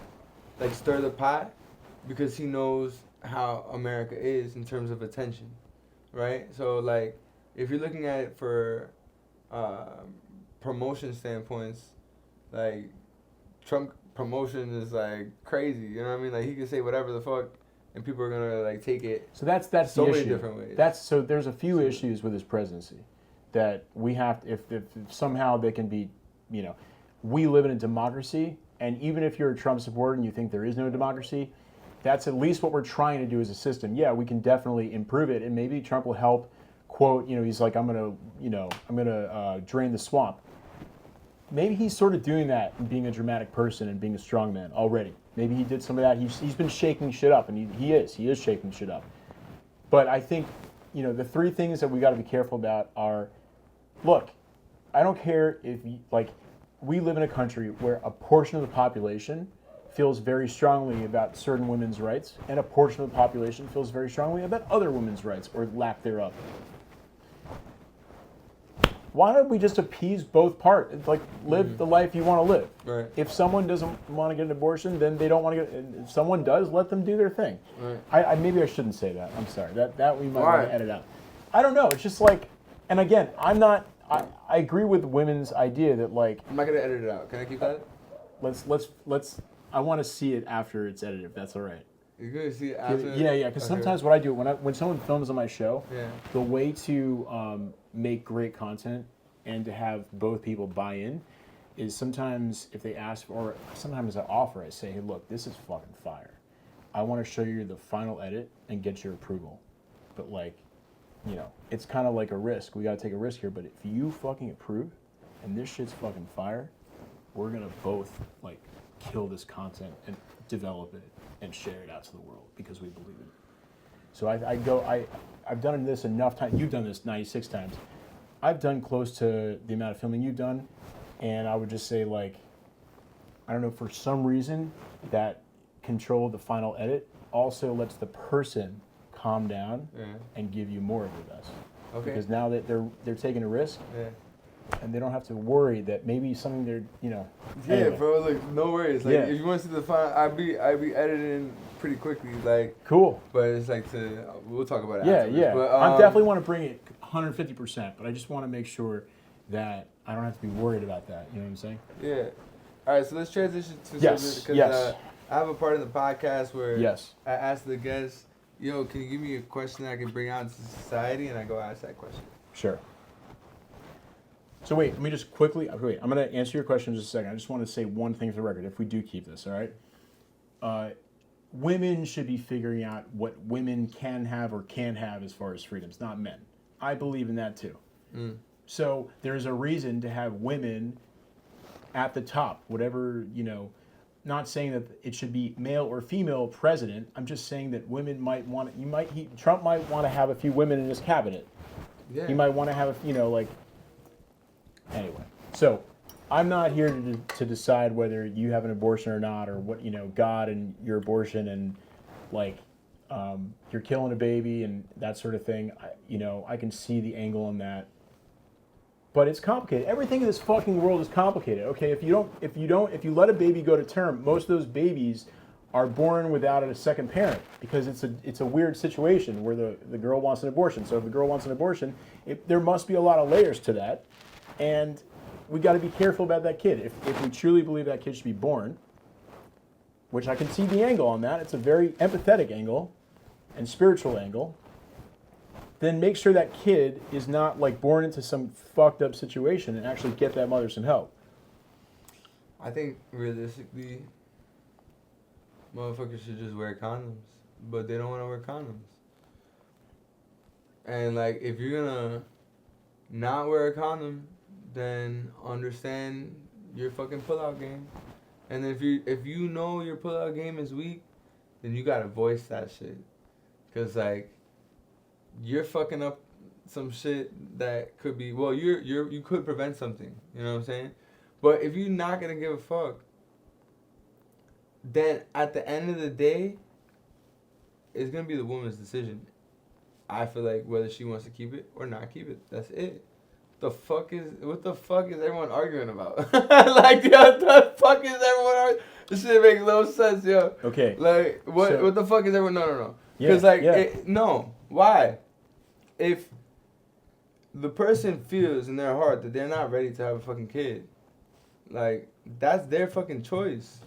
like stir the pot, because he knows how America is in terms of attention, right? So like, if you're looking at it for promotion standpoints, like Trump promotion is like crazy. You know what I mean? Like he can say whatever the fuck, and people are gonna like take it. So that's so the many issue. Different ways. So there's a few issues with his presidency that we have to, if somehow they can be, we live in a democracy, and even if you're a Trump supporter and you think there is no democracy, that's at least what we're trying to do as a system. Yeah, we can definitely improve it, and maybe Trump will help. Quote, he's like, I'm gonna drain the swamp. Maybe he's sort of doing that and being a dramatic person and being a strong man already. Maybe he did some of that. He's been shaking shit up, and he is shaking shit up. But I think, the 3 things that we got to be careful about are, look, I don't care if, we live in a country where a portion of the population feels very strongly about certain women's rights, and a portion of the population feels very strongly about other women's rights, or lack thereof. why don't we just appease both parts? Like, live the life you want to live. Right. If someone doesn't want to get an abortion, then they don't want to get. And if someone does, let them do their thing. Right. Maybe I shouldn't say that. I'm sorry. That we might want to edit out. I don't know. It's just like, and again, I'm not. I agree with women's idea that like. I'm not gonna edit it out. Can I keep that? Let's. I want to see it after it's edited. If that's all right. You're gonna see it after. Yeah. Because sometimes what I do when someone films on my show, Yeah. the way to make great content and to have both people buy in is sometimes if they ask for, or sometimes I offer, I say, hey, look, this is fucking fire. I want to show you the final edit and get your approval. But like, you know, it's kind of like a risk. We got to take a risk here. But if you fucking approve and this shit's fucking fire, we're going to both like kill this content and develop it and share it out to the world because we believe in it. So I've done this enough times. You've done this 96 times. I've done close to the amount of filming you've done, and I would just say like, I don't know, for some reason that control of the final edit also lets the person calm down and give you more of the best. Okay. Because now that they're taking a risk, and they don't have to worry that maybe something they're, you know. Yeah, anyway. bro. Like, no worries. Like, if you want to see the final, I be editing pretty quickly. Like, cool. But it's like we'll talk about it. Yeah, afterwards. yeah. But, I definitely want to bring it 150%, but I just want to make sure that I don't have to be worried about that. You know what I'm saying? Yeah. All right, so let's transition to yes. because I have a part of the podcast where I ask the guests, yo, can you give me a question that I can bring out into society? And I go ask that question. Sure. So wait, let me just quickly, I'm going to answer your question in just a second. I just want to say one thing for the record, if we do keep this, all right? Women should be figuring out what women can have or can't have as far as freedoms, not men. I believe in that too. So there's a reason to have women at the top, whatever, you know, not saying that it should be male or female president. I'm just saying that women might want, Trump might want to have a few women in his cabinet. Yeah. He might want to have, anyway. So I'm not here to decide whether you have an abortion or not, or what, you know, God and your abortion and like, you're killing a baby and that sort of thing. I can see the angle on that. But it's complicated. Everything in this fucking world is complicated. Okay, if you let a baby go to term, most of those babies are born without a second parent because it's a weird situation where the girl wants an abortion. So if the girl wants an abortion, there must be a lot of layers to that, and we got to be careful about that kid. If we truly believe that kid should be born, which I can see the angle on that, it's a very empathetic angle and spiritual angle. Then make sure that kid is not like born into some fucked up situation and actually get that mother some help. I think realistically, motherfuckers should just wear condoms, but they don't want to wear condoms. And like, if you're gonna not wear a condom, then understand your fucking pullout game. And if you know your pullout game is weak, then you gotta voice that shit, cause like, you're fucking up some shit that could be, well, you could prevent something, you know what I'm saying? But if you're not gonna give a fuck, then at the end of the day, it's gonna be the woman's decision. I feel like whether she wants to keep it or not keep it, that's it. What the fuck is everyone arguing about? Like, yo, the fuck is everyone arguing? This shit makes no sense, yo. Okay. Like, what the fuck is everyone? No. Because, no. Why? If the person feels in their heart that they're not ready to have a fucking kid, like, that's their fucking choice.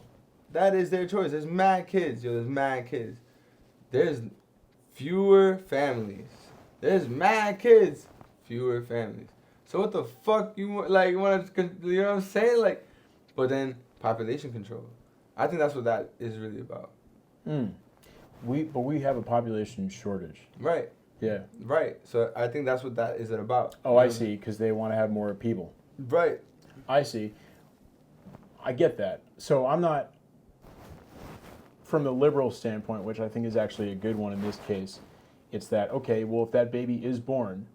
That is their choice. There's mad kids, yo. There's mad kids. There's fewer families. There's mad kids, fewer families. So what the fuck you want? Like, you want to, you know what I'm saying? Like, but then population control. I think that's what that is really about. But we have a population shortage. Right. Yeah. Right. So I think that's what that is about. Oh, I see. Because they want to have more people. Right. I see. I get that. So I'm not, from the liberal standpoint, which I think is actually a good one in this case, it's that, okay, well, if that baby is born,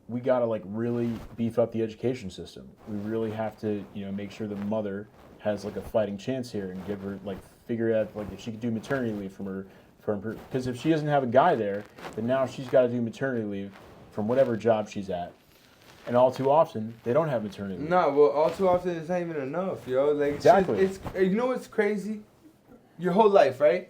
we got to like really beef up the education system. We really have to, make sure the mother has like a fighting chance here and give her, like, figure out like if she could do maternity leave from her, because if she doesn't have a guy there, then now she's got to do maternity leave from whatever job she's at. And all too often, they don't have maternity leave. No, well, all too often it's not even enough, yo. Like, Exactly. It's you know what's crazy? Your whole life, right?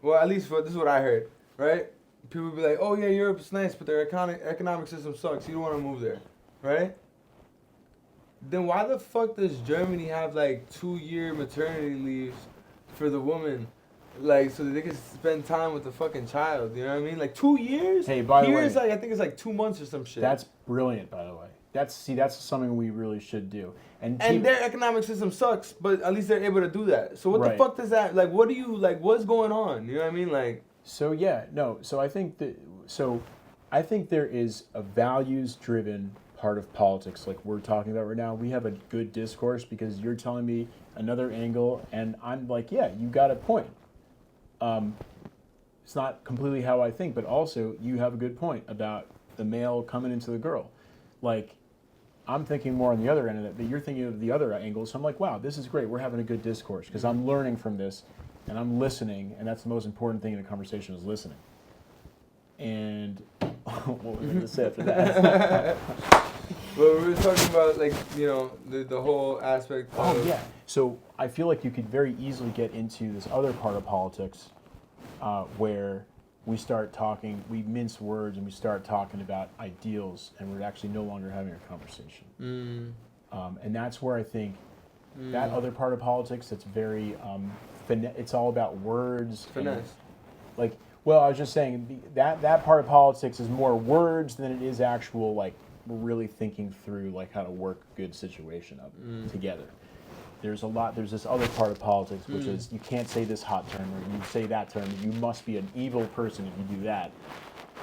Well, at least this is what I heard, right? People be like, oh yeah, Europe's nice, but their economic system sucks. You don't want to move there, right? Then why the fuck does Germany have like 2-year maternity leaves for the woman? Like, so that they can spend time with the fucking child, you know what I mean? Like 2 years? Hey, by the way, it's like, I think it's like 2 months or some shit. That's brilliant, by the way. That's something we really should do. And their economic system sucks, but at least they're able to do that. So what Right. the fuck does that, like, what do you, like, what's going on? You know what I mean? Like, So yeah, no. So I think there is a values-driven part of politics, like we're talking about right now. We have a good discourse because you're telling me another angle, and I'm like, yeah, you got a point. It's not completely how I think, but also you have a good point about the male coming into the girl. Like, I'm thinking more on the other end of it, but you're thinking of the other angle. So I'm like, wow, this is great. We're having a good discourse because I'm learning from this, and I'm listening, and that's the most important thing in a conversation is listening. And what was I going to say after that? well, we were talking about, like, you know, the whole aspect of... Oh, yeah. So I feel like you could very easily get into this other part of politics where we start talking, we mince words, and we start talking about ideals, and we're actually no longer having a conversation. And that's where I think that other part of politics that's very, it's all about words. Finesse. Like, well, I was just saying, that part of politics is more words than it is actual, like, really thinking through, like, how to work a good situation up together. There's this other part of politics, which is you can't say this hot term, or you say that term, you must be an evil person if you do that.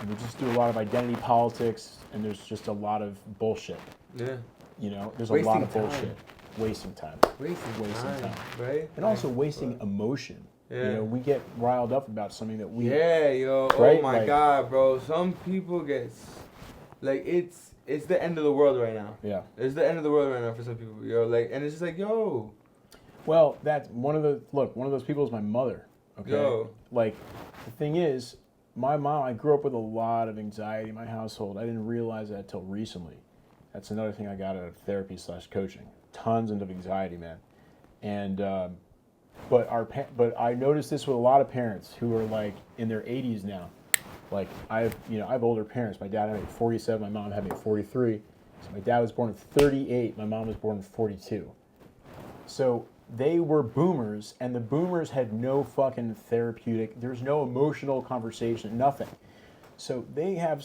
And we just do a lot of identity politics, and there's just a lot of bullshit. Yeah. You know, there's Wasting a lot of time. bullshit. Wasting time. Wasting time, right? And also wasting emotion. Yeah. You know, we get riled up about something that we... Yeah, yo. Right? Oh, my Like- God, bro. Some people get... Like, it's the end of the world right now. Yeah. It's the end of the world right now for some people, yo. Like, and it's just like, yo. Well, that's one of those people is my mother. Okay. Yo. Like, the thing is, my mom, I grew up with a lot of anxiety in my household. I didn't realize that until recently. That's another thing I got out of therapy/coaching. Tons of anxiety, man. And, but I noticed this with a lot of parents who are like in their 80s now. Like, I have older parents. My dad had me at 47, my mom had me at 43. So my dad was born at 38, my mom was born at 42. So they were boomers, and the boomers had no fucking therapeutic, there's no emotional conversation, nothing. So they have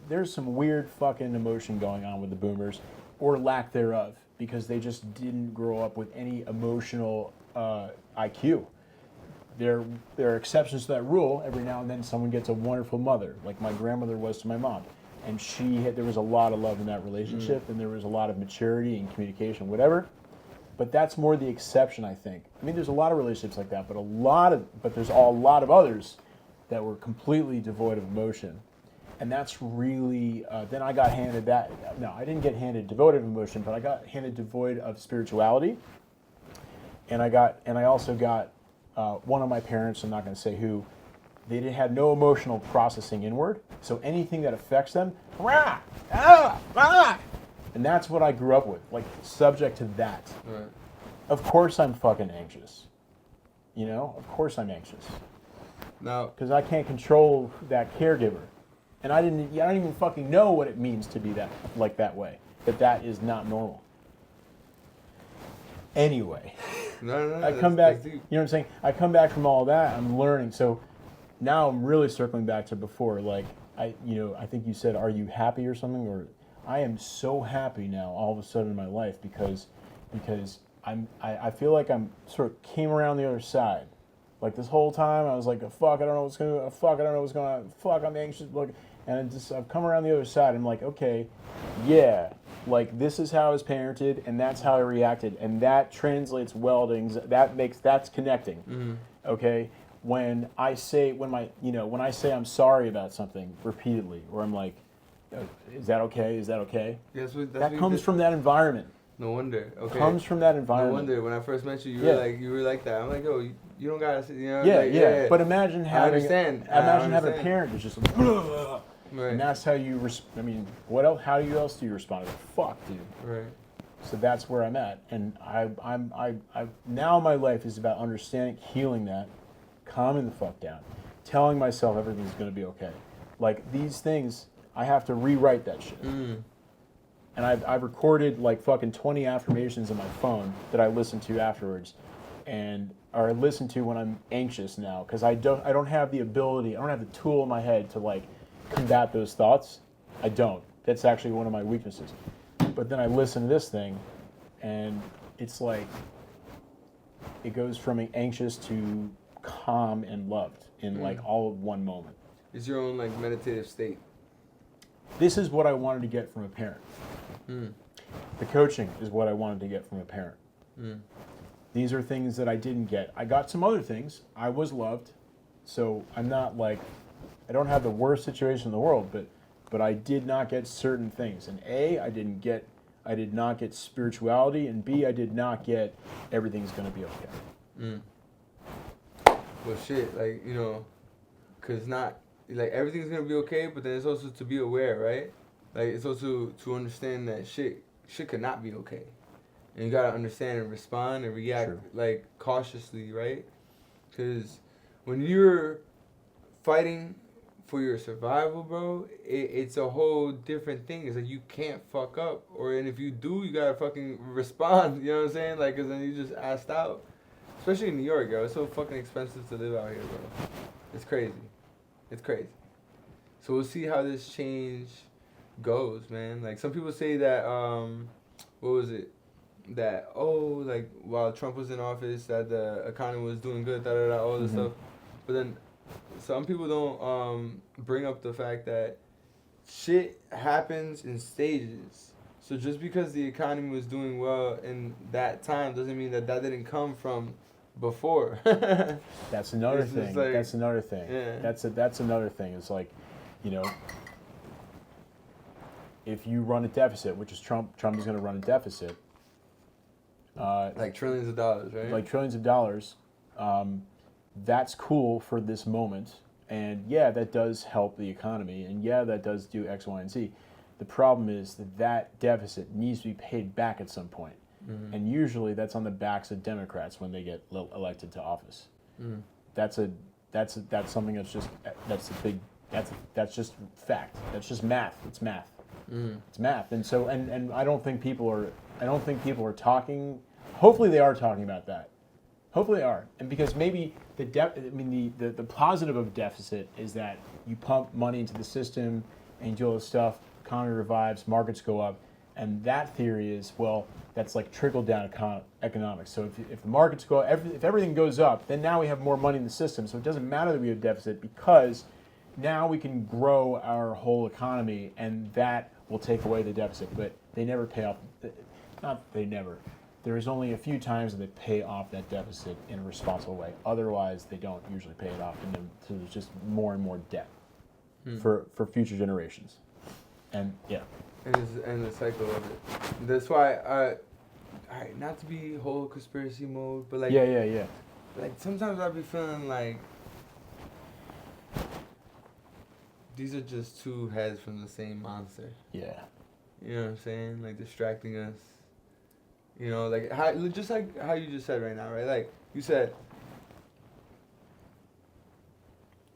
there's some weird fucking emotion going on with the boomers, or lack thereof, because they just didn't grow up with any emotional IQ. There are exceptions to that rule. Every now and then someone gets a wonderful mother, like my grandmother was to my mom. And there was a lot of love in that relationship, and there was a lot of maturity and communication, whatever. But that's more the exception, I think. I mean, there's a lot of relationships like that, but there's a lot of others that were completely devoid of emotion. And that's really, then I got handed that. No, I didn't get handed devoid of emotion, but I got handed devoid of spirituality. And I also got one of my parents, I'm not going to say who, they had no emotional processing inward. So anything that affects them, rah, ah, ah. And that's what I grew up with, like, subject to that. Right. Of course I'm fucking anxious. You know, of course I'm anxious. Now, Because I can't control that caregiver. And I don't even fucking know what it means to be that way. That is not normal. Anyway. no, I come back, that's deep. you know what I'm saying? I come back from all that, I'm learning. So now I'm really circling back to before, like, I think you said, are you happy or something? Or I am so happy now all of a sudden in my life because I feel like I'm sort of came around the other side. Like this whole time I was like, fuck, I don't know what's going on. Fuck, I don't know what's going on. Fuck, I'm anxious. And I've come around the other side. I'm like, okay, yeah, like this is how I was parented, and that's how I reacted, and that translates well to that's connecting. Mm-hmm. Okay, when I say I'm sorry about something repeatedly, or I'm like, is that okay? Is that okay? That's what That comes from that environment. No wonder. Okay. Comes from that No environment. wonder. When I first met you, you were like that. I'm like, yo, you don't gotta, you know. Yeah, like, yeah. But imagine having understand. having a parent who's just like, Right. And that's how you. I mean, what else? How else do you respond to it? Fuck, dude. Right. So that's where I'm at, and I now my life is about understanding, healing that, calming the fuck down, telling myself everything's gonna be okay. Like these things, I have to rewrite that shit. Mm. And I've recorded like fucking 20 affirmations on my phone that I listen to afterwards, or I listen to when I'm anxious now, because I don't have the ability, I don't have the tool in my head to like combat those thoughts. I don't. That's actually one of my weaknesses. But then I listen to this thing, and it's like, it goes from anxious to calm and loved in like all of one moment. It's your own like meditative state. This is what I wanted to get from a parent. Mm. The coaching is what I wanted to get from a parent. Mm. These are things that I didn't get. I got some other things. I was loved, so I'm not like, I don't have the worst situation in the world, but I did not get certain things. And A, I did not get spirituality, and B, I did not get everything's gonna be okay. Mm. Well, shit, like, you know, cause not like everything's gonna be okay, but then it's also to be aware, right? Like it's also to understand that shit could not be okay, and you gotta understand and respond and react like cautiously, right? Cause when you're fighting for your survival, bro, it's a whole different thing. It's like you can't fuck up, and if you do, you gotta fucking respond. You know what I'm saying? Like, cause then you just assed out. Especially in New York, yo. It's so fucking expensive to live out here, bro. It's crazy. It's crazy. So we'll see how this change goes, man. Like some people say that, what was it? That like while Trump was in office, that the economy was doing good, all this stuff. But then some people don't bring up the fact that shit happens in stages. So just because the economy was doing well in that time doesn't mean that didn't come from before. That's another thing. Like, that's another thing. Yeah. That's another thing. It's like, you know, if you run a deficit, which is Trump is going to run a deficit. Like trillions of dollars, right? Like trillions of dollars. That's cool for this moment. And yeah, that does help the economy. And yeah, that does do X, Y, and Z. The problem is that deficit needs to be paid back at some point. Mm-hmm. And usually that's on the backs of Democrats when they get elected to office. Mm. That's something that's just fact. That's just math. It's math. Mm. It's math. And so and I don't think people are talking. Hopefully they are talking about that. Hopefully they are. And because maybe the positive of deficit is that you pump money into the system and you do all this stuff, economy revives, markets go up. And that theory is, well, that's like trickle-down economics. So if the markets go, if everything goes up, then now we have more money in the system. So it doesn't matter that we have deficit because now we can grow our whole economy, and that will take away the deficit. But they never pay off. There is only a few times that they pay off that deficit in a responsible way. Otherwise, they don't usually pay it off, and then so there's just more and more debt for future generations. And yeah. And the cycle of it. That's why, alright, not to be whole conspiracy mode, but like, yeah. Like sometimes I be feeling like these are just two heads from the same monster. Yeah. You know what I'm saying? Like distracting us. You know, like just like how you just said right now, right? Like you said,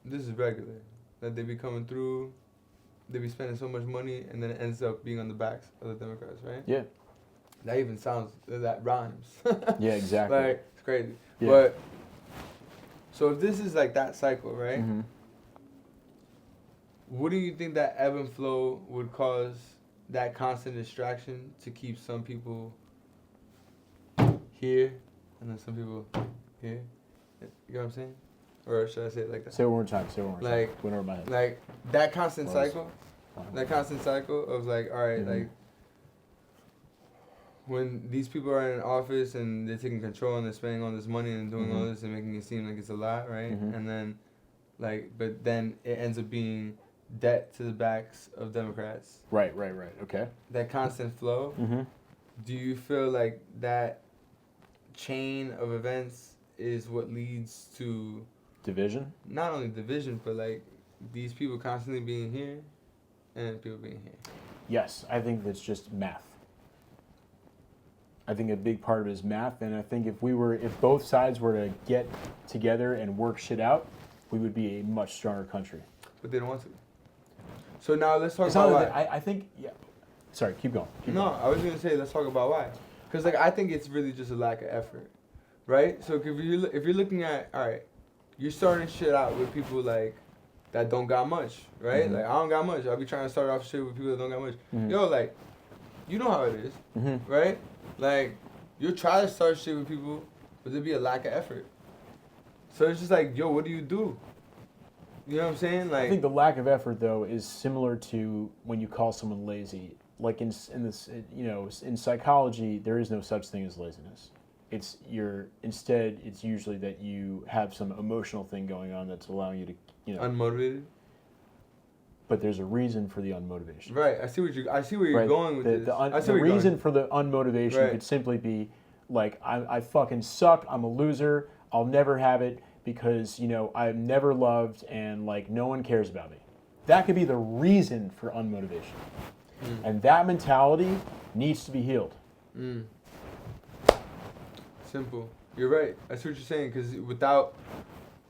this is regular. That they be coming through. They be spending so much money, and then it ends up being on the backs of the Democrats, right? Yeah. That even sounds, that rhymes. Yeah, exactly. Like, it's crazy. Yeah. But, so if this is like that cycle, right? Mm-hmm. Wouldn't you think that ebb and flow would cause that constant distraction to keep some people here, and then some people here? You know what I'm saying? Or should I say it like that? Say it one more time. Like, went over my head. Like that constant cycle. That constant cycle of like, all right, like when these people are in office and they're taking control and they're spending all this money and doing all this and making it seem like it's a lot, right? And then, like, but then it ends up being debt to the backs of Democrats. Right. Okay. That constant flow. Do you feel like that chain of events is what leads to division? Not only division, but like these people constantly being here and people being here? Yes, I think that's just math. I think a big part of it is math, and I think if both sides were to get together and work shit out, we would be a much stronger country. But they don't want to. So now let's talk It's about not why. that I think, yeah. Sorry, keep going. I was gonna say let's talk about why. Because like I think it's really just a lack of effort, right? So if you're looking at, all right, you're starting shit out with people like that don't got much, right? Mm-hmm. Like I don't got much. I'll be trying to start off shit with people that don't got much. Mm-hmm. Yo, like, you know how it is, Mm-hmm. right? Like you'll try to start shit with people, but there'll be a lack of effort. So it's just like, yo, what do? You know what I'm saying? Like I think the lack of effort, though, is similar to when you call someone lazy. Like in this, in psychology, there is no such thing as laziness. Instead, it's usually that you have some emotional thing going on that's allowing you to, unmotivated. But there's a reason for the unmotivation. Right. I see where you're going with this. The reason for the unmotivation could simply be like, I fucking suck. I'm a loser. I'll never have it because I'm never loved and like no one cares about me. That could be the reason for unmotivation. And that mentality needs to be healed. Simple. You're right. I see what you're saying, because without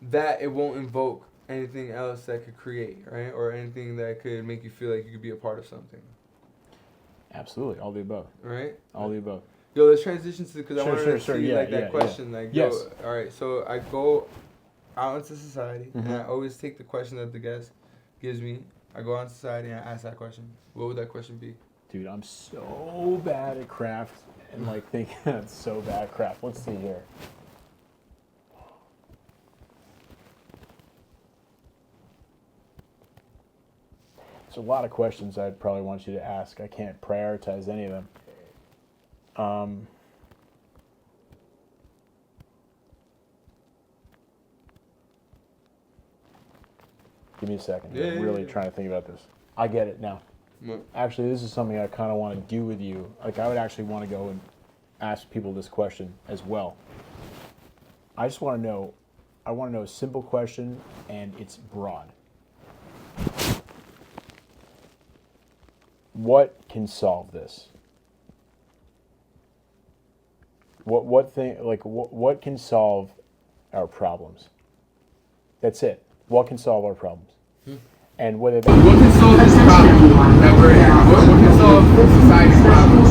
that, it won't invoke anything else that could create, right? Or anything that could make you feel like you could be a part of something. Absolutely. All the above. Right? All the above. Yo, let's transition to, because I wanted to see Yeah, that question. Like, yes. yo, all right, so I go out into society, and I always take the question that the guest gives me. I go out into society and I ask that question. What would that question be? Dude, I'm so bad at craft and like thinking that's so bad at craft. Let's see here. There's a lot of questions I'd probably want you to ask. I can't prioritize any of them. Give me a second. Yeah, I'm really yeah. trying to think about this. I get it now. What? Actually, this is something I kind of want to do with you. Like, I would actually want to go and ask people this question as well. I just want to know, I want to know a simple question, and it's broad. What can solve this? What can solve our problems? That's it. What can solve our problems? And whether that... What can solve this problem that we're in? What can solve society's problems?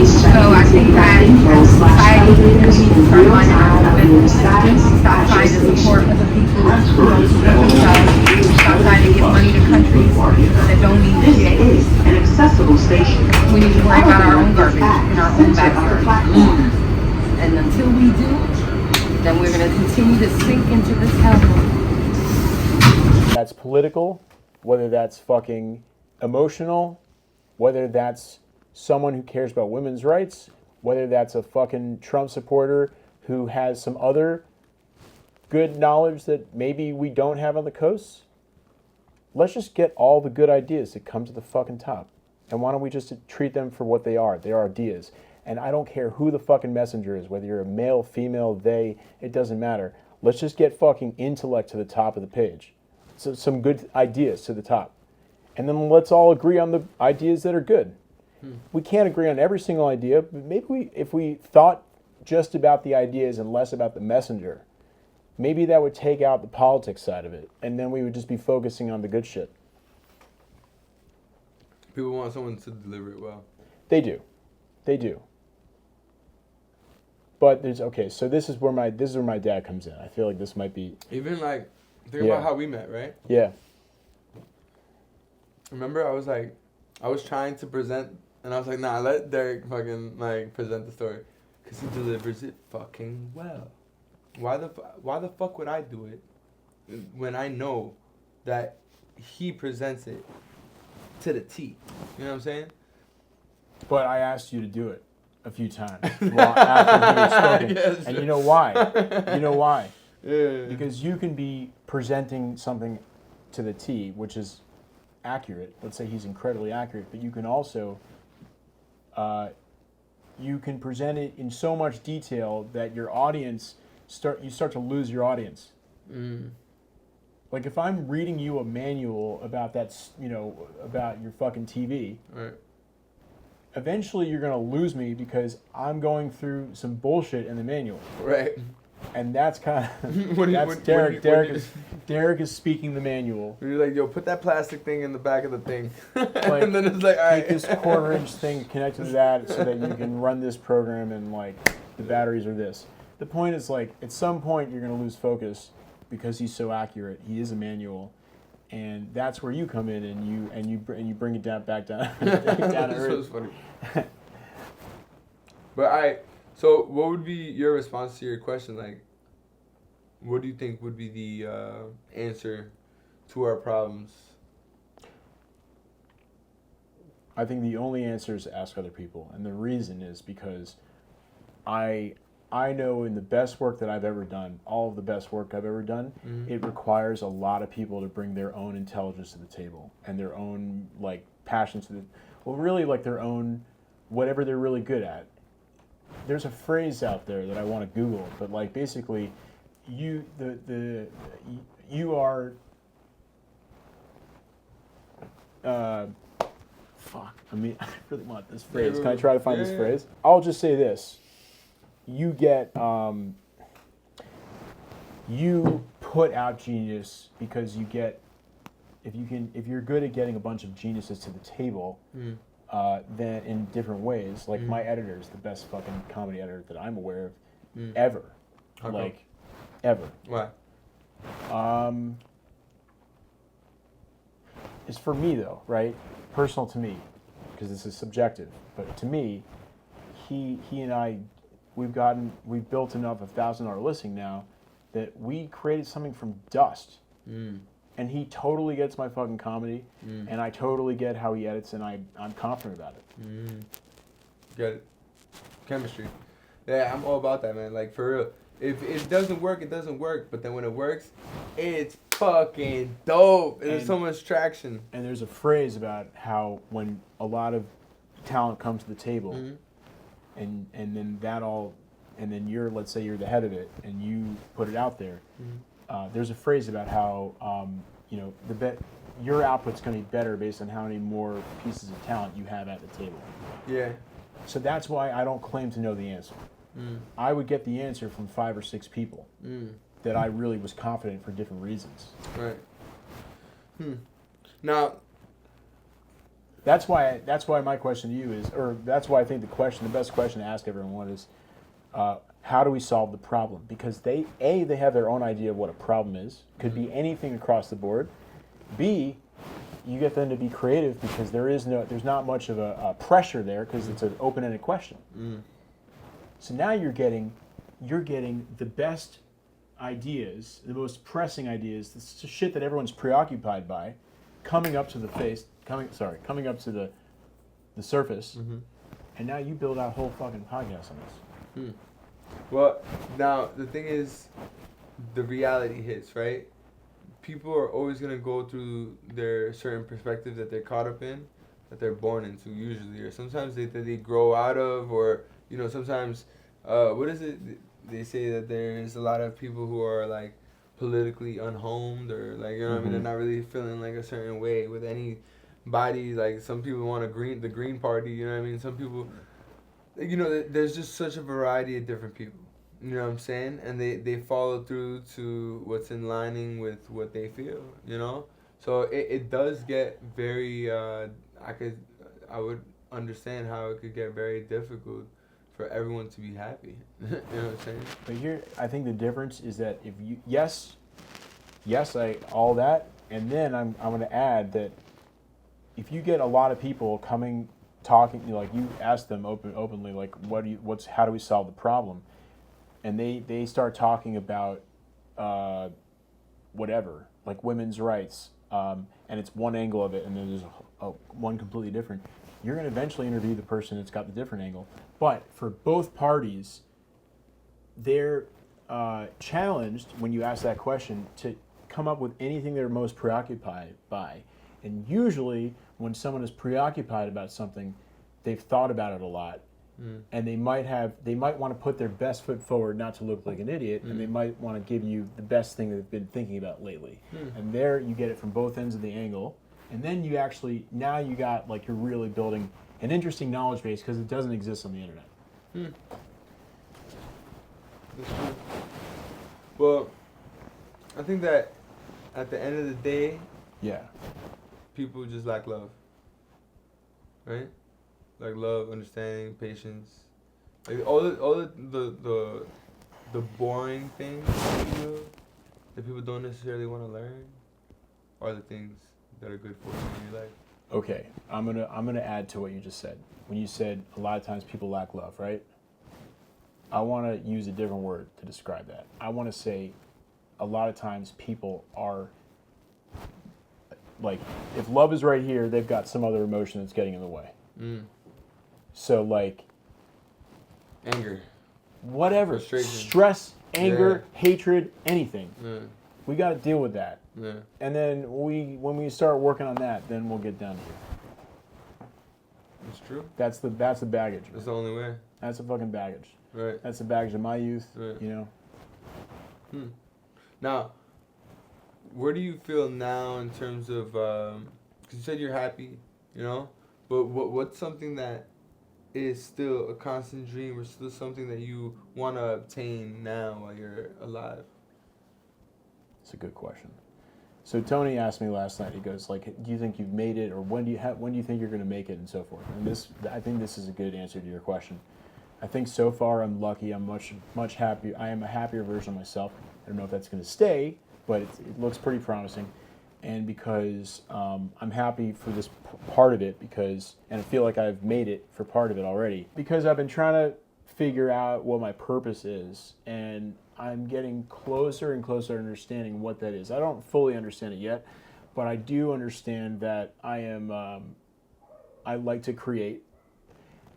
So I think that as a society, we need to start minding our own business. Stop trying to support other people. Stop trying to give money to countries that don't need shit. We need to worry about our own garbage in our own backyard. And until we do, then we're going to continue to sink into this hellhole. That's political, whether that's fucking emotional, whether that's someone who cares about women's rights, whether that's a fucking Trump supporter who has some other good knowledge that maybe we don't have on the coast. Let's just get all the good ideas that come to the fucking top. And why don't we just treat them for what they are? They are ideas. And I don't care who the fucking messenger is, whether you're a male, female, they, it doesn't matter. Let's just get fucking intellect to the top of the page. So some good ideas to the top. And then let's all agree on the ideas that are good. We can't agree on every single idea, but maybe if we thought just about the ideas and less about the messenger, maybe that would take out the politics side of it. And then we would just be focusing on the good shit. People want someone to deliver it well. They do. They do. But there's, okay, so this is where my dad comes in. I feel like this might be... Even like, think about how we met, right? Yeah. Remember, I was trying to present, and I was like, nah, let Derek fucking like present the story, because he delivers it fucking well. Why the fuck would I do it when I know that he presents it to the T? You know what I'm saying? But I asked you to do it a few times after he had spoken. Yes. And you know why? You know why? Yeah. Because you can be presenting something to the T, which is accurate. Let's say he's incredibly accurate, but you can also you can present it in so much detail that your audience start to lose your audience. Like if I'm reading you a manual about about your fucking TV, Right. eventually you're gonna lose me because I'm going through some bullshit in the manual. Right. And that's kind of When you- that's when- Derek. when you- Derek is speaking the manual. You're like, yo, put that plastic thing in the back of the thing. Like, and then it's like, all right. Take this 1/4-inch thing connected to that so that you can run this program and like the batteries are this. The point is like at some point you're gonna lose focus because he's so accurate. He is a manual, and that's where you come in and you bring it back down down to This was earth. funny. But so what would be your response to your question? Like, what do you think would be the answer to our problems? I think the only answer is to ask other people, and the reason is because I know in the best work that I've ever done, all of the best work I've ever done, it requires a lot of people to bring their own intelligence to the table and their own like passion to really like their own whatever they're really good at. There's a phrase out there that I want to Google, but like basically, you are. Fuck. I mean, I really want this phrase. Can I try to find this phrase? I'll just say this. You get, you put out genius because you get, if you're good at getting a bunch of geniuses to the table, then in different ways, like my editor is the best fucking comedy editor that I'm aware of ever. How like, come? ever. Why? It's for me though, right? Personal to me, because this is subjective. But to me, he and I, we've built enough of $1,000 listing now that we created something from dust. And he totally gets my fucking comedy, and I totally get how he edits, and I'm confident about it. Get it. Chemistry. Yeah, I'm all about that, man. Like, for real. If it doesn't work, it doesn't work. But then when it works, it's fucking dope. And there's so much traction. And there's a phrase about how when a lot of talent comes to the table, and then you're, let's say you're the head of it, and you put it out there. There's a phrase about how your output's going to be better based on how many more pieces of talent you have at the table. Yeah. So that's why I don't claim to know the answer. I would get the answer from 5 or 6 people that I really was confident for different reasons. Right. Now, that's why my question to you is, or that's why I think the best question to ask everyone is, how do we solve the problem? Because they have their own idea of what a problem is. Could be anything across the board. B, you get them to be creative because there's not much of a pressure there because it's an open-ended question. So now you're getting the best ideas, the most pressing ideas, the shit that everyone's preoccupied by, coming up to the surface, and now you build out a whole fucking podcast on this. well, now the thing is, the reality hits, right? People are always gonna go through their certain perspective that they're caught up in, that they're born into usually, or sometimes they grow out of, or sometimes, what is it? They say that there's a lot of people who are like politically unhomed, or like what I mean, they're not really feeling like a certain way with anybody. Like some people want the Green Party, you know what I mean? Some people, there's just such a variety of different people. You know what I'm saying? And they follow through to what's in lining with what they feel, So it does get very, I would understand how it could get very difficult for everyone to be happy. You know what I'm saying? But here, I think the difference is that if you, yes, all that, and then I'm going to add that if you get a lot of people talking, like you ask them openly, like how do we solve the problem? And they start talking about whatever, like women's rights, and it's one angle of it, and then there's one completely different. You're going to eventually interview the person that's got the different angle. But for both parties, they're challenged when you ask that question to come up with anything they're most preoccupied by. And usually when someone is preoccupied about something, they've thought about it a lot, and they might want to put their best foot forward, not to look like an idiot, and they might want to give you the best thing they've been thinking about lately. And there you get it from both ends of the angle, and then you actually, now you got, like, you're really building an interesting knowledge base because it doesn't exist on the internet. That's true. Well, I think that at the end of the day, Yeah. people just lack love. Right? Like love, understanding, patience. Like all the boring things that people don't necessarily want to learn are the things that are good for you in your life. Okay, I'm gonna add to what you just said. When you said a lot of times people lack love, right? I want to use a different word to describe that. I want to say a lot of times people are, like, if love is right here, they've got some other emotion that's getting in the way. So, like, Anger. whatever, Frustration. stress, anger, hatred, anything. Yeah. We got to deal with that. Yeah. And then when we start working on that, then we'll get down here. It's true. That's the baggage. That's the only way. That's the fucking baggage. Right. That's the baggage of my youth. Right. You know. Now, where do you feel now in terms of? Because you said you're happy, you know, but what's something that is still a constant dream, or still something that you want to obtain now while you're alive? It's a good question. So Tony asked me last night. He goes, like, do you think you've made it, or when do you think you're going to make it, and so forth. And I think this is a good answer to your question. I think so far I'm lucky. I'm much happier. I am a happier version of myself. I don't know if that's going to stay, but it looks pretty promising. And because I'm happy for this part of it, and I feel like I've made it for part of it already, because I've been trying to figure out what my purpose is, and I'm getting closer and closer to understanding what that is. I don't fully understand it yet, but I do understand that I like to create,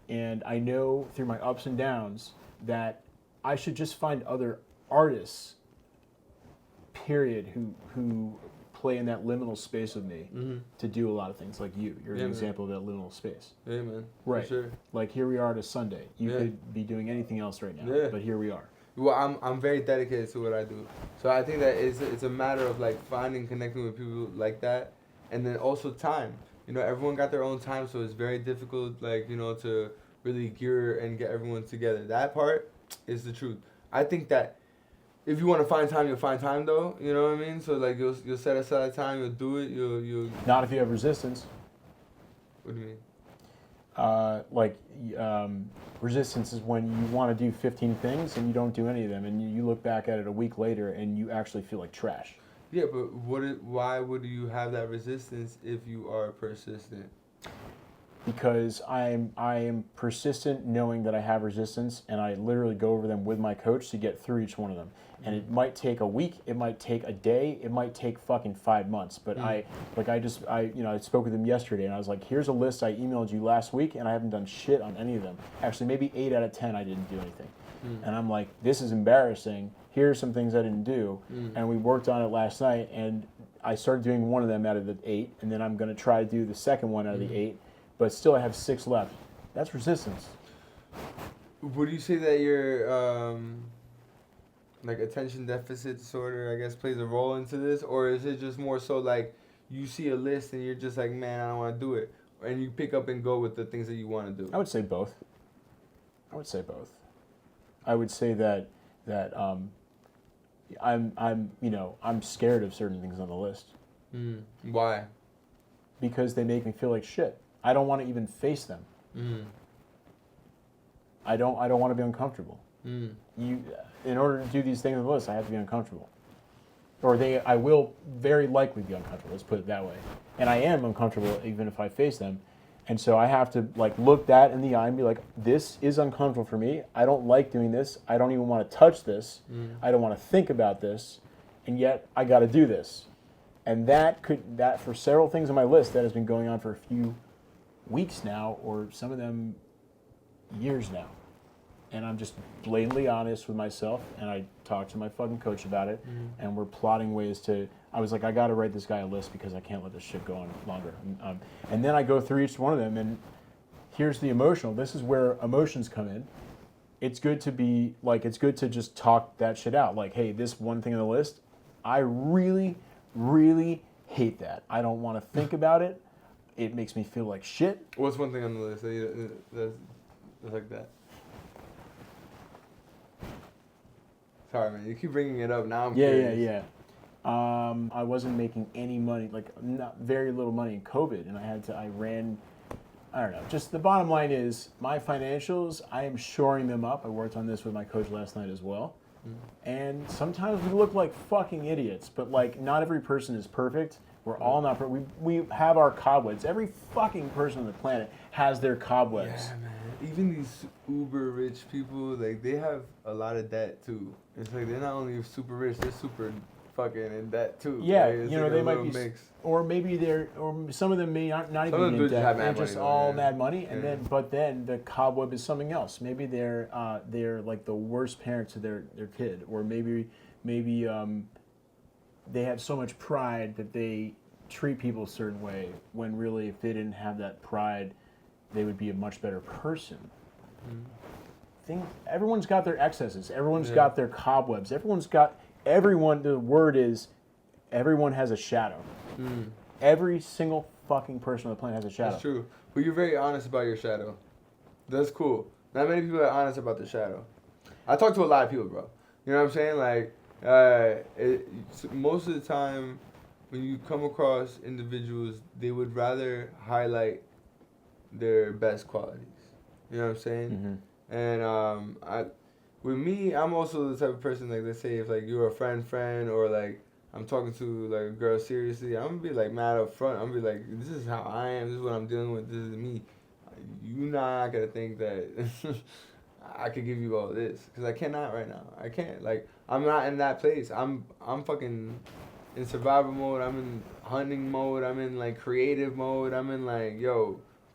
and I know through my ups and downs that I should just find other artists, period, who play in that liminal space with me to do a lot of things like you. You're an example of that liminal space. Yeah, man. Right. For sure. Like, here we are to Sunday. You could be doing anything else right now, but here we are. Well, I'm very dedicated to what I do. So I think that it's a matter of, like, connecting with people like that, and then also time. You know, everyone got their own time, so it's very difficult, like, you know, to really gear and get everyone together. That part is the truth. I think that if you want to find time, you'll find time, though. You know what I mean? So, like, you'll set aside time, you'll do it, you'll. Not if you have resistance. What do you mean? Resistance is when you want to do 15 things and you don't do any of them, and you look back at it a week later and you actually feel like trash. Yeah, but why would you have that resistance if you are persistent? Because I am persistent, knowing that I have resistance, and I literally go over them with my coach to get through each one of them. And it might take a week, it might take a day, it might take fucking 5 months. But I spoke with him yesterday, and I was like, here's a list I emailed you last week, and I haven't done shit on any of them. Actually, maybe 8 out of 10 I didn't do anything. And I'm like, this is embarrassing. Here's some things I didn't do. And we worked on it last night, and I started doing one of them out of the 8, and then I'm going to try to do the second one out of the 8. But still I have 6 left. That's resistance. Would you say that your like attention deficit disorder, I guess, plays a role into this? Or is it just more so like you see a list and you're just like, man, I don't want to do it, and you pick up and go with the things that you want to do? I would say both. I would say that I'm scared of certain things on the list. Why? Because they make me feel like shit. I don't want to even face them. I don't want to be uncomfortable. In order to do these things on the list, I have to be uncomfortable. Or I will very likely be uncomfortable, let's put it that way. And I am uncomfortable even if I face them. And so I have to, like, look that in the eye and be like, this is uncomfortable for me. I don't like doing this. I don't even want to touch this. I don't want to think about this. And yet I got to do this. And that for several things on my list, that has been going on for a few weeks now, or some of them years now. And I'm just blatantly honest with myself, and I talked to my fucking coach about it, and we're plotting ways to. I was like, I got to write this guy a list because I can't let this shit go on longer. And then I go through each one of them, and here's the emotional. This is where emotions come in. It's good to be like, it's good to just talk that shit out. Like, hey, this one thing on the list, I really, really hate that. I don't want to think about it. It makes me feel like shit. What's one thing on the list that's like that? Sorry, man. You keep bringing it up. Now I'm curious. I wasn't making any money, like not very little money in COVID, and I ran. I don't know. Just the bottom line is my financials. I am shoring them up. I worked on this with my coach last night as well. And sometimes we look like fucking idiots, but like not every person is perfect. We're all not perfect. We have our cobwebs. Every fucking person on the planet has their cobwebs. Yeah, man. Even these uber rich people, like they have a lot of debt too. It's like they're not only super rich, they're super fucking in debt too. Yeah, like, it's you know, like they a might little be, mix. or maybe or some of them may not Some even of be them in just debt. have They're mad just money, all yeah. mad money, and then the cobweb is something else. Maybe they're like the worst parents to their kid, or maybe they have so much pride that they treat people a certain way when really if they didn't have that pride, they would be a much better person. Everyone's got their excesses. Everyone's got their cobwebs. The word is everyone has a shadow. Every single fucking person on the planet has a shadow. That's true. But you're very honest about your shadow. That's cool. Not many people are honest about their shadow. I talk to a lot of people, bro. You know what I'm saying? Like, most of the time, when you come across individuals, they would rather highlight their best qualities. You know what I'm saying? And with me, I'm also the type of person, like, let's say if like you're a friend, or like I'm talking to like a girl seriously, I'm gonna be like mad up front. I'm gonna be like, this is how I am. This is what I'm dealing with. This is me. You're not gonna think that I could give you all this, because I cannot right now. I can't. Like, I'm not in that place. I'm fucking in survival mode. I'm in hunting mode. I'm in like creative mode. I'm in like,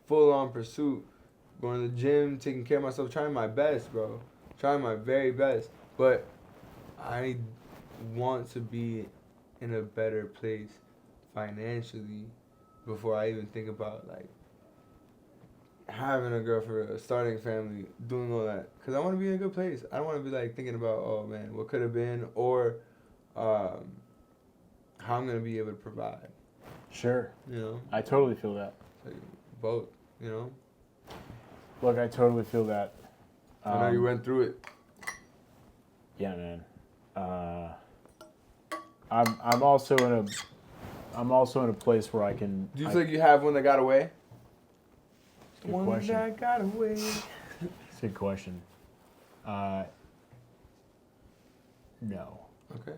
full on pursuit. Going to the gym, taking care of myself, trying my best, bro. Trying my very best. But I want to be in a better place financially before I even think about like having a girlfriend, starting a family, doing all that. Because I want to be in a good place. I don't want to be like thinking about, oh man, what could have been, or how I'm going to be able to provide. Sure. You know? I totally feel that. Like, both, you know? Look, I totally feel that. I know you went through it. Yeah, man. I'm also in a place where I can. Do you feel like you have one that got away? Good One question. that got away. It's a good question. No. Okay.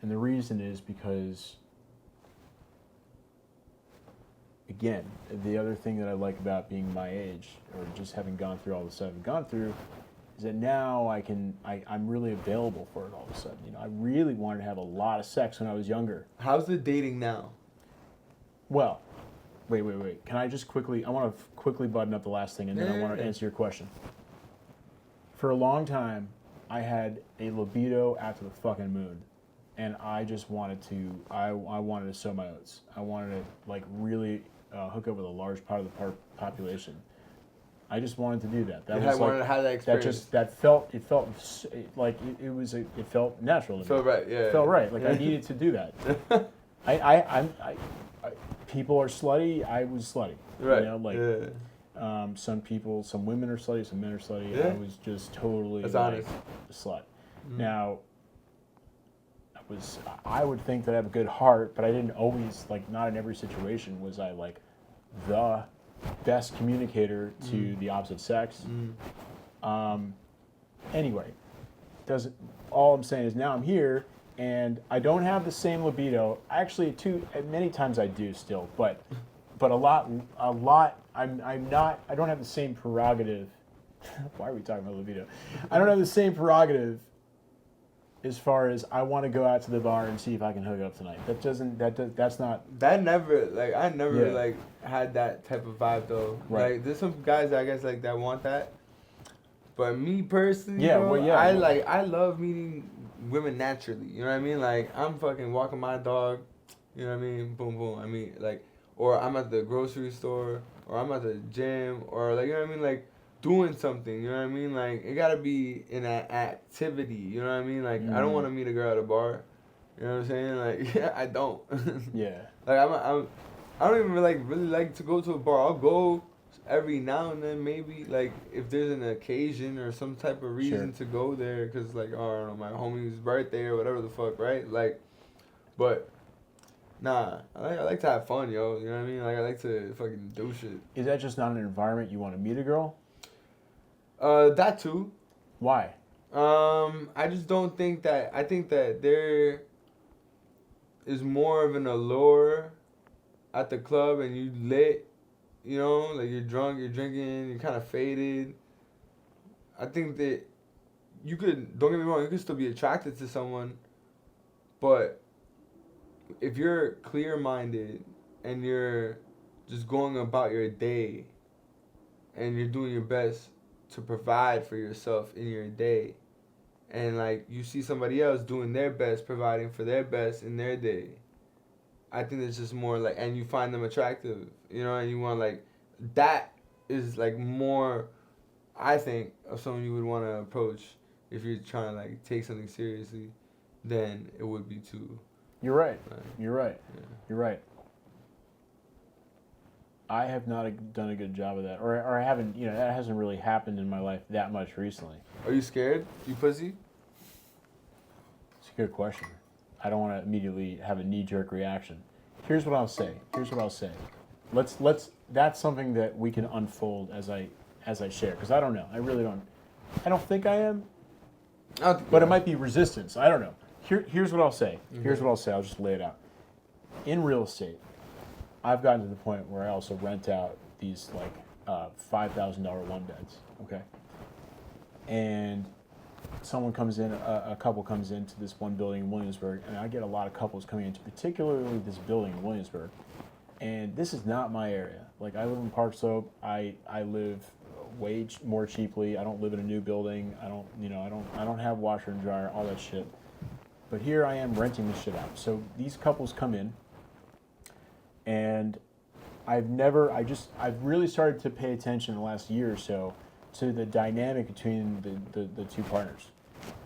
And the reason is because, again, the other thing that I like about being my age, or just having gone through all the stuff I've gone through, is that now I'm really available for it all of a sudden. You know, I really wanted to have a lot of sex when I was younger. How's the dating now? Well, wait. Can I just quickly, I want to quickly button up the last thing, and then I want to answer your question. For a long time, I had a libido out to the fucking moon. And I just wanted to, I wanted to sow my oats. I wanted to like really hook up with a large part of the population. I just wanted to do that. Wanted to have that experience. It felt like it felt natural to me. Felt right, yeah. It felt right. Like I needed to do that. I people are slutty. I was slutty. Right. You know, like some women are slutty, some men are slutty. Yeah. I was just totally That's like honest. a slut. Now, I would think that I have a good heart, but I didn't always, like, not in every situation was I like the best communicator to the opposite sex. Anyway, all I'm saying is now I'm here and I don't have the same libido. Actually, many times I do still, but a lot I don't have the same prerogative. Why are we talking about libido? I don't have the same prerogative as far as I want to go out to the bar and see if I can hook up tonight. That's not. That never, like, I never, Yeah. like, had that type of vibe, though. Right. Like, there's some guys, I guess, like, that want that. But me personally, Yeah, bro, well, yeah. I love meeting women naturally. You know what I mean? Like, I'm fucking walking my dog. You know what I mean? Boom, boom. I mean, like, or I'm at the grocery store, or I'm at the gym, or like, you know what I mean, like doing something, you know what I mean, like it gotta be in an activity, you know what I mean, like I don't want to meet a girl at a bar, you know what I'm saying, like I don't. Yeah. Like I don't even really like to go to a bar. I'll go every now and then, maybe, like if there's an occasion or some type of reason to go there, cause like, oh, I don't know, my homie's birthday or whatever the fuck, right? Like, but nah, I like to have fun, yo. You know what I mean? Like I like to fucking do shit. Is that just not an environment you want to meet a girl? That too. Why? I just don't think that. I think that there is more of an allure at the club, and you lit, you know, like you're drunk, you're drinking, you're kind of faded. I think that you could, don't get me wrong, you could still be attracted to someone, but if you're clear-minded and you're just going about your day and you're doing your best to provide for yourself in your day, and like you see somebody else doing their best, providing for their best in their day, I think it's just more like, and you find them attractive, you know, and you want, like, that is like more, I think, of someone you would want to approach if you're trying to like take something seriously, than it would be to. You're right. Like, You're right. yeah. You're right. I have not done a good job of that, or I haven't. You know, that hasn't really happened in my life that much recently. Are you scared? You pussy? It's a good question. I don't want to immediately have a knee-jerk reaction. Here's what I'll say. Let's. That's something that we can unfold as I share, because I don't know. I really don't. I don't think I am. But it might be resistance. I don't know. Here's what I'll say. Here's what I'll say. I'll just lay it out. In real estate, I've gotten to the point where I also rent out these like $5,000 one beds. Okay. And someone comes in, a couple comes into this one building in Williamsburg, and I get a lot of couples coming into particularly this building in Williamsburg. And this is not my area. Like, I live in Park Slope. I live way more cheaply. I don't live in a new building. I don't have washer and dryer, all that shit. But here I am renting this shit out. So these couples come in, and I've really started to pay attention in the last year or so to the dynamic between the two partners.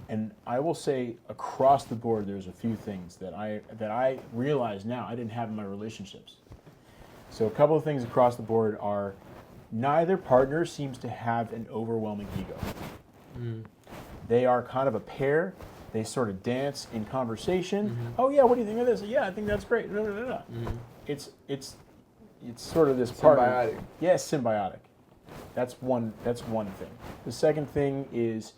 And I will say, across the board, there's a few things that I realize now I didn't have in my relationships. So a couple of things across the board are, neither partner seems to have an overwhelming ego. They are kind of a pair. They sort of dance in conversation. Oh yeah, what do you think of this? Yeah, I think that's great. It's sort of this partner. Symbiotic. Yeah, symbiotic. That's one thing. The second thing is,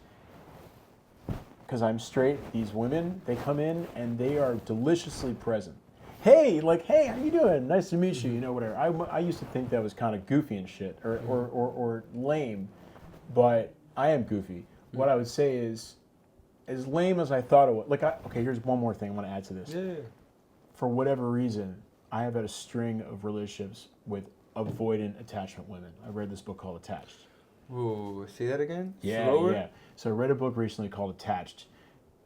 because I'm straight, these women, they come in and they are deliciously present. Hey, how you doing? Nice to meet you. You know, whatever. I used to think that was kind of goofy and shit, or lame, but I am goofy. What I would say is, as lame as I thought it was. Okay, here's one more thing I want to add to this. Yeah. For whatever reason, I have had a string of relationships with avoidant attachment women. I read this book called Attached. Ooh, say that again? Yeah, Slower? yeah. So I read a book recently called Attached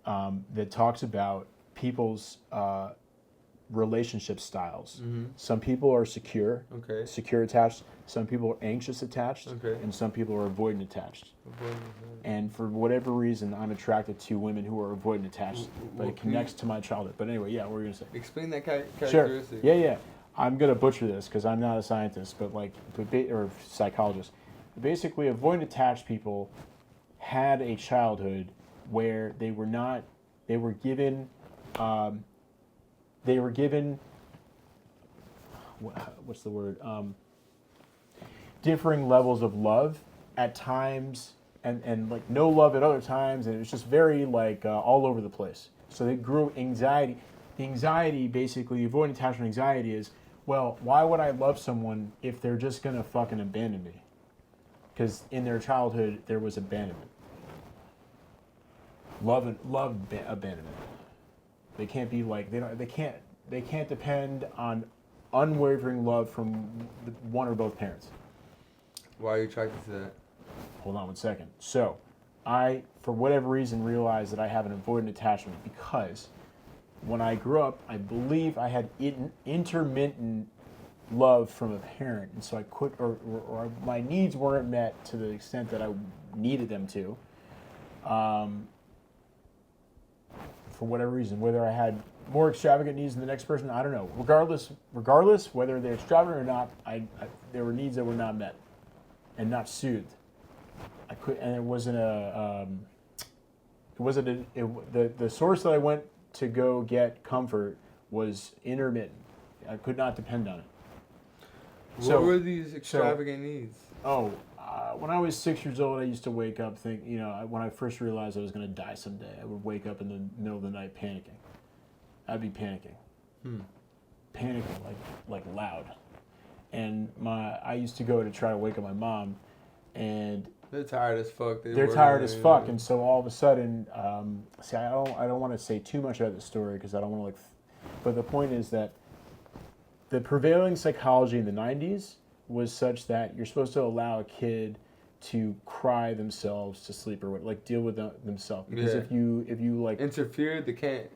that talks about people's relationship styles. Some people are secure attached. Some people are anxious attached. And some people are avoidant attached. And for whatever reason, I'm attracted to women who are avoidant attached, but it connects to my childhood. But anyway, yeah, what were you gonna say? Explain that characteristic. Sure. Yeah. I'm gonna butcher this because I'm not a scientist, or psychologist. Basically, avoidant attached people had a childhood where they were given what's the word? Differing levels of love at times, and like no love at other times, and it was just very all over the place. So they grew anxiety. The anxiety, basically, the avoidant attachment anxiety is, well, why would I love someone if they're just gonna fucking abandon me? Because in their childhood there was abandonment. Love abandonment. They can't be they can't depend on unwavering love from one or both parents. Why are you attracted to that? Hold on one second. So, I, for whatever reason, realized that I have an avoidant attachment because when I grew up, I believe I had intermittent love from a parent, and so I could, or my needs weren't met to the extent that I needed them to. For whatever reason, whether I had more extravagant needs than the next person, I don't know. Regardless, whether they're extravagant or not, there were needs that were not met and not soothed. And it wasn't the source that I went to go get comfort was intermittent. I could not depend on it. What were these extravagant needs? When I was 6 years old, I used to wake up when I first realized I was going to die someday, I would wake up in the middle of the night panicking. I'd be panicking. Panicking, like loud. And I used to go to try to wake up my mom, and they're tired as fuck. They're tired as fuck, and so all of a sudden, I don't want to say too much about the story because I don't want to but the point is that the prevailing psychology in the 90s was such that you're supposed to allow a kid to cry themselves to sleep or deal with themselves, because if you interfere, they can't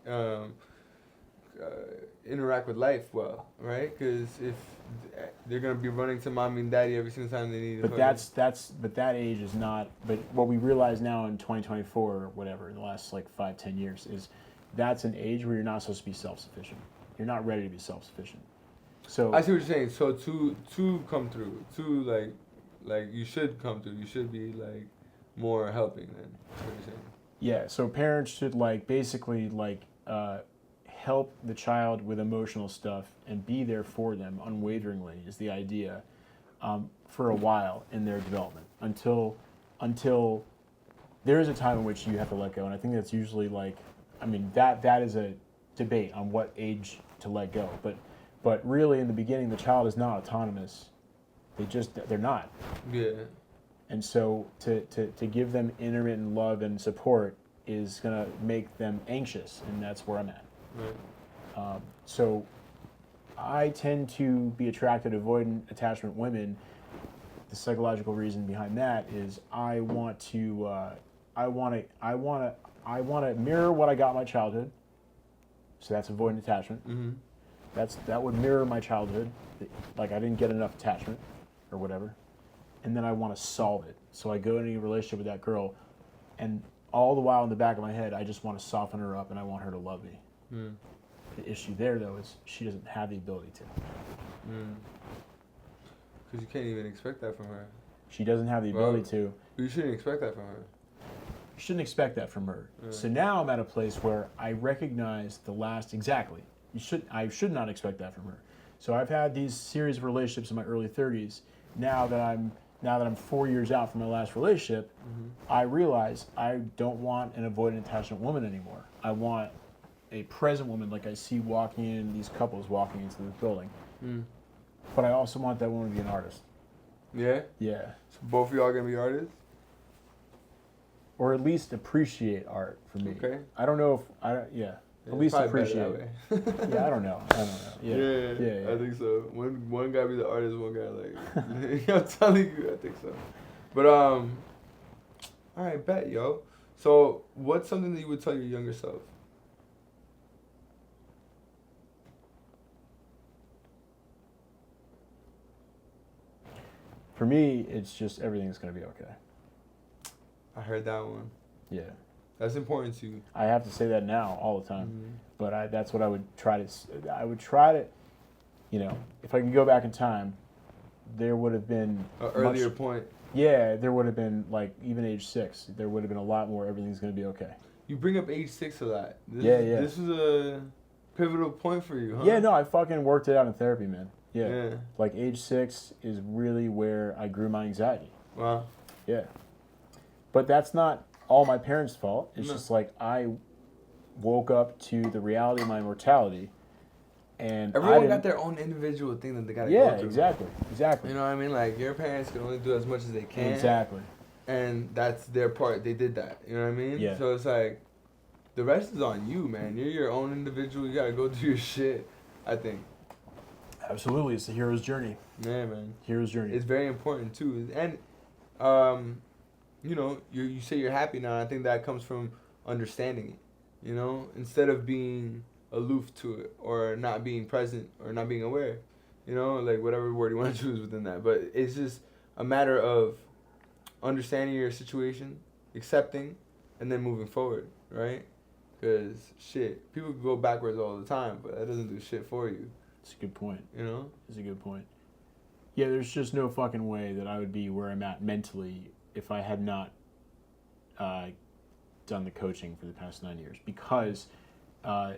interact with life well, right? Because if they're gonna be running to mommy and daddy every single time they need. But that age is not. But what we realize now in 2024 or whatever, in the last 5-10 years, is that's an age where you're not supposed to be self-sufficient. You're not ready to be self-sufficient. So I see what you're saying. So to come through, you should come through. You should be more helping than what you're saying. Yeah. So parents should basically help the child with emotional stuff and be there for them unwaveringly is the idea, for a while in their development until there is a time in which you have to let go, and I think that's usually that is a debate on what age to let go, but really in the beginning the child is not autonomous. They're not. Yeah. And so to give them intermittent love and support is gonna make them anxious, and that's where I'm at. Right. So I tend to be attracted to avoidant attachment women. The psychological reason behind that is I want to mirror what I got in my childhood. So that's avoidant attachment. Mm-hmm. That would mirror my childhood. I didn't get enough attachment or whatever. And then I want to solve it. So I go into a relationship with that girl, and all the while in the back of my head, I just want to soften her up and I want her to love me. Mm. The issue there, though, is she doesn't have the ability to. Because you can't even expect that from her. She doesn't have the ability to. But you shouldn't expect that from her. You shouldn't expect that from her. So now I'm at a place where I recognize exactly. I should not expect that from her. So I've had these series of relationships in my early 30s. Now that I'm 4 years out from my last relationship, I realize I don't want an avoidant attachment woman anymore. I want a present woman, like I see these couples walking into the building. But I also want that woman to be an artist. Yeah? Yeah. So both of y'all gonna be artists? Or at least appreciate art for me. Okay. I don't know at least appreciate it. Yeah, I don't know. Yeah. I think so. One guy be the artist, one guy I'm telling you, I think so. But all right, bet, yo. So what's something that you would tell your younger self? For me, it's just everything's gonna be okay. I heard that one. Yeah. That's important to you. I have to say that now all the time, but that's what I would try to. I would try to, if I could go back in time, there would have been an earlier point. Yeah, there would have been even age 6. There would have been a lot more. Everything's gonna be okay. You bring up age 6 a lot. This is a pivotal point for you, huh? Yeah, no, I fucking worked it out in therapy, man. Yeah. Age 6 is really where I grew my anxiety. Wow. Yeah. But that's not all my parents' fault. It's just I woke up to the reality of my mortality, and everyone got their own individual thing that they gotta go through. Yeah, exactly. You know what I mean? Your parents can only do as much as they can. Exactly. And that's their part. They did that. You know what I mean? Yeah. So it's the rest is on you, man. You're your own individual. You gotta go do your shit, I think. Absolutely, it's the hero's journey. Yeah, man. Hero's journey. It's very important too, and you say you're happy now. I think that comes from understanding it. Instead of being aloof to it or not being present or not being aware. You know, like whatever word you want to choose within that. But it's just a matter of understanding your situation, accepting, and then moving forward, right? Because shit, people can go backwards all the time, but that doesn't do shit for you. It's a good point. You know? It's a good point. Yeah, there's just no fucking way that I would be where I'm at mentally if I had not done the coaching for the past 9 years, because I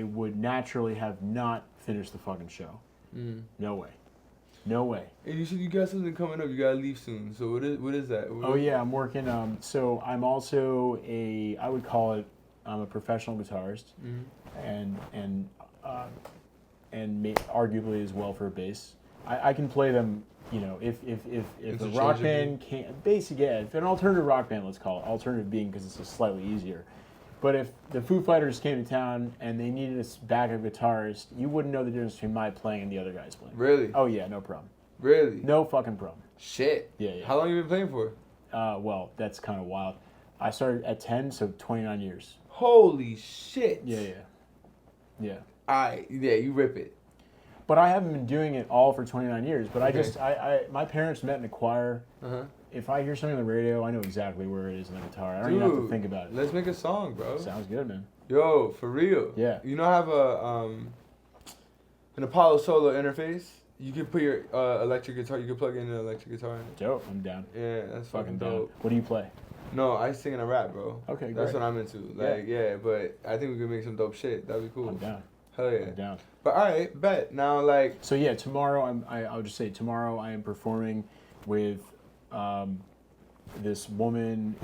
would naturally have not finished the fucking show. No way. No way. And you said you got something coming up. You gotta leave soon. So what is that? Oh yeah, I'm working. So I'm also I would call it, I'm a professional guitarist, and arguably as well for a bass. I can play them. You know, if a rock band can't, basically, yeah, if an alternative rock band, let's call it, alternative being because it's just slightly easier. But if the Foo Fighters came to town and they needed a backup guitarist, you wouldn't know the difference between my playing and the other guy's playing. Really? Oh yeah, no problem. Really? No fucking problem. Shit. Yeah. How long you been playing for? Well, that's kind of wild. I started at 10, so 29 years. Holy shit. Yeah. Yeah, you rip it. But I haven't been doing it all for 29 years. But my parents met in a choir. If I hear something on the radio, I know exactly where it is in the guitar. I don't even have to think about it. Let's make a song, bro. Sounds good, man. Yo, for real. Yeah. You know, I have an Apollo Solo interface. You can put your electric guitar. You can plug in an electric guitar in it. Dope. I'm down. Yeah, that's fucking down. dope. What do you play? No, I sing and I rap, bro. Okay, great. That's what I'm into. Like, yeah, but I think we could make some dope shit. That'd be cool. I'm down. Hell yeah. I'm down. But all right, bet. Now, like. So yeah, tomorrow I'll just say tomorrow I am performing with this woman.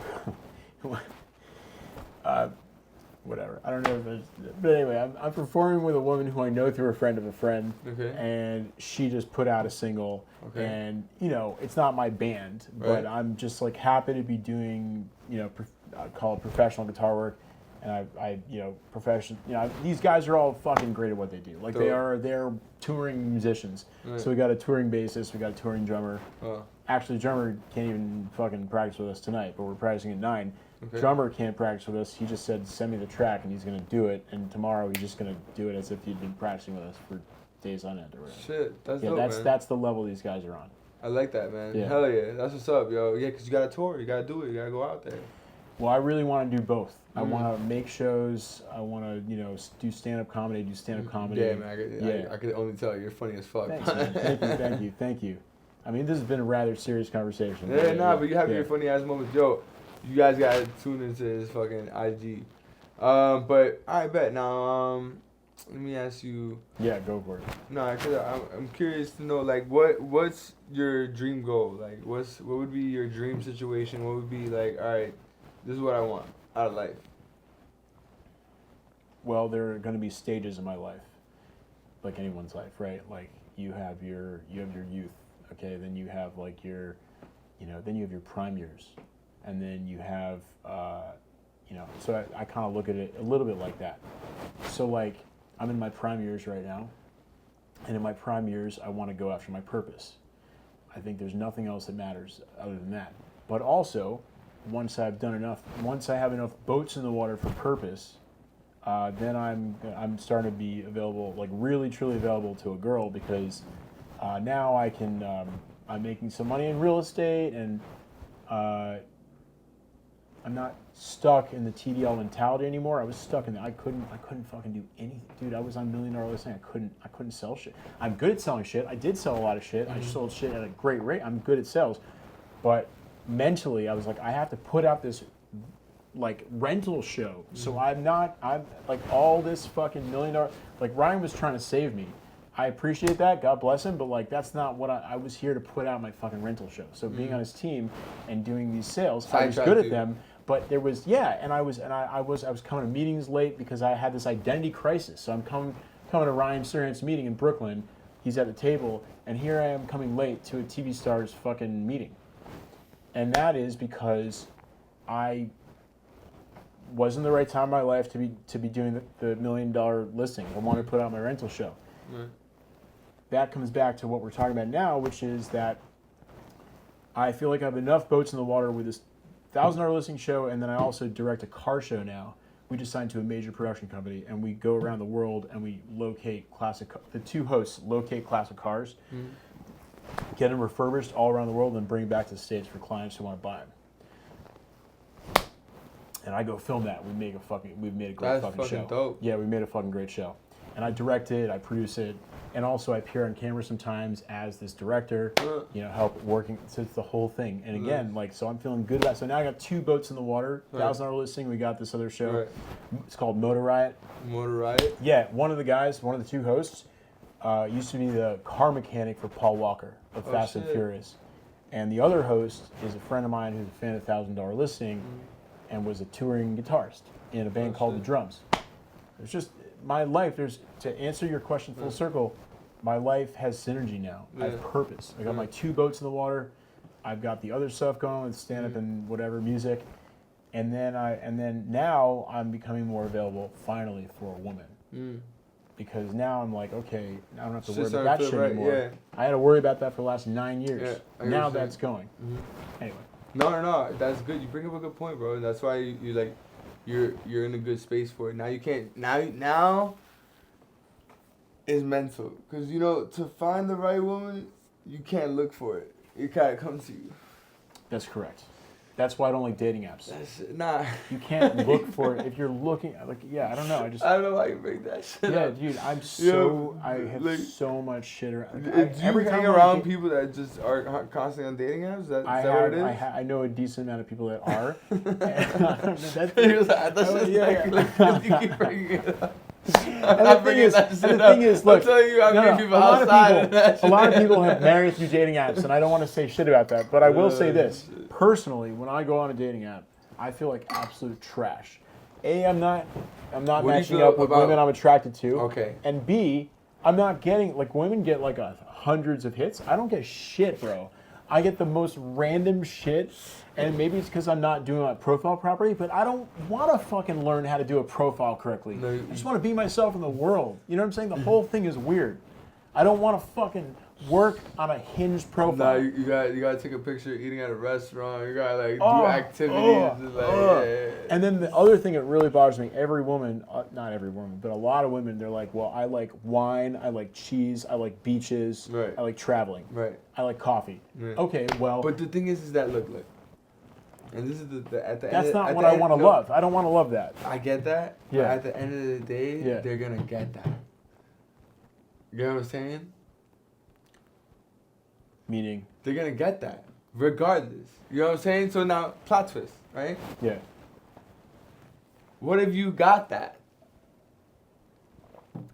Whatever. I don't know if it's, but anyway, I'm performing with a woman who I know through a friend of a friend. Okay. And she just put out a single. Okay. And, you know, it's not my band, but I'm just like happy to be doing, you know, I call it professional guitar work. And I you know, these guys are all fucking great at what they do. Like they're touring musicians. Right. So we got a touring bassist, we got a touring drummer. Actually, drummer can't even fucking practice with us tonight, but we're practicing at 9. Okay. Drummer can't practice with us. He just said, send me the track, and he's going to do it. And tomorrow he's just going to do it as if he'd been practicing with us for days on end or whatever. Shit, that's dope, man. That's the level these guys are on. I like that, man. Yeah. Hell yeah. That's what's up, yo. Yeah, because you got to tour. You got to do it. You got to go out there. Well, I really want to do both. I want to make shows. I want to, you know, do stand-up comedy, Yeah, man. I could only tell you're funny as fuck. Thanks, man. Thank you. I mean, this has been a rather serious conversation. Yeah, but you have your funny ass moments. Yo, you guys got to tune into his fucking IG. But I bet now. Let me ask you. Yeah, go for it. No, cause I'm curious to know, like, what's your dream goal? Like, what would be your dream situation? What would be like, all right, this is what I want out of life. Well, there are going to be stages in my life, like anyone's life, right? Like you have your youth, okay. Then you have like your, you know, then you have your prime years, and then you have, you know. So I kind of look at it a little bit like that. So like I'm in my prime years right now, and in my prime years I want to go after my purpose. I think there's nothing else that matters other than that. But also, once I have enough boats in the water for purpose, then I'm starting to be available, like really truly available to a girl, because now I can I'm making some money in real estate, and I'm not stuck in the TDL mentality anymore. I was stuck in I couldn't fucking do anything, dude. I was on $1 Million Listing. I couldn't sell shit. I'm good at selling shit. I did sell a lot of shit. I sold shit at a great rate. I'm good at sales, but mentally I was like, I have to put out this like rental show. So I'm like all this fucking $1 million, like Ryan was trying to save me. I appreciate that, God bless him, but like that's not what I was here to put out my fucking rental show. So being on his team and doing these sales, I was good at them, but there was and I was coming to meetings late because I had this identity crisis. So I'm coming to Ryan Serhant's meeting in Brooklyn. He's at the table, and here I am coming late to a TV star's fucking meeting. And that is because I wasn't the right time in my life to be doing the $1 Million Listing. I wanted to put out my rental show. Right. That comes back to what we're talking about now, which is that I feel like I have enough boats in the water with this $1,000 listing show, and then I also direct a car show now, we just signed to a major production company, and we go around the world and we locate the two hosts locate classic cars, get them refurbished all around the world, and bring them back to the States for clients who want to buy them. And I go film that. We've made a great fucking show. Dope. Yeah, we made a fucking great show. And I direct it, I produce it, and also I appear on camera sometimes as this director, help working. So it's the whole thing. And again, so I'm feeling good about it. So now I got 2 boats in the water, $1,000 listing. We got this other show. Right. It's called Motor Riot. Motor Riot? Yeah, one of the 2 hosts, used to be the car mechanic for Paul Walker of Fast and Furious. And the other host is a friend of mine who's a fan of $1,000 listing. And was a touring guitarist in a band called The Drums. There's just my life. To answer your question full circle, my life has synergy now. I have purpose. I got my 2 boats in the water. I've got the other stuff going with stand up and whatever music, and then now I'm becoming more available finally for a woman, because now I'm like, okay, I don't have to worry about that shit anymore. Yeah. I had to worry about that for the last 9 years. Yeah, now that's going. Anyway. No, that's good. You bring up a good point, bro. And that's why you're in a good space for it. Now you can't. Now is mental, because to find the right woman, you can't look for it. It kind of comes to you. That's correct. That's why I don't like dating apps. You can't look for it if you're looking. I don't know. I don't know why you bring that shit. Yeah, up. Dude, I have so much shit around. Do you hang around people that just are constantly on dating apps? Is that what it is? I know a decent amount of people that are. You keep bringing it up. And the thing is, look, I'm telling you, I'm getting people outside. A lot of people have married through dating apps, and I don't want to say shit about that, but I will say this. Personally, when I go on a dating app, I feel like absolute trash. A, I'm not matching up with women I'm attracted to. Okay. And B, I'm not getting, women get hundreds of hits. I don't get shit, bro. I get the most random shit, and maybe it's because I'm not doing my profile properly, but I don't want to fucking learn how to do a profile correctly. I just want to be myself in the world. You know what I'm saying? The whole thing is weird. I don't want to fucking work on a Hinge profile. No, you gotta take a picture eating at a restaurant. You gotta do activities. And then the other thing that really bothers me, every woman, not every woman, but a lot of women, they're like, well, I like wine, I like cheese, I like beaches, I like traveling, I like coffee. Right. Okay, well. But the thing is that look, and this is at the that's end. That's not what I want to love. I don't want to love that. I get that. Yeah. But at the end of the day, they're gonna get that. You know what I'm saying? Meaning? They're gonna get that, regardless. You know what I'm saying? So now, plot twist, right? Yeah. What if you got that?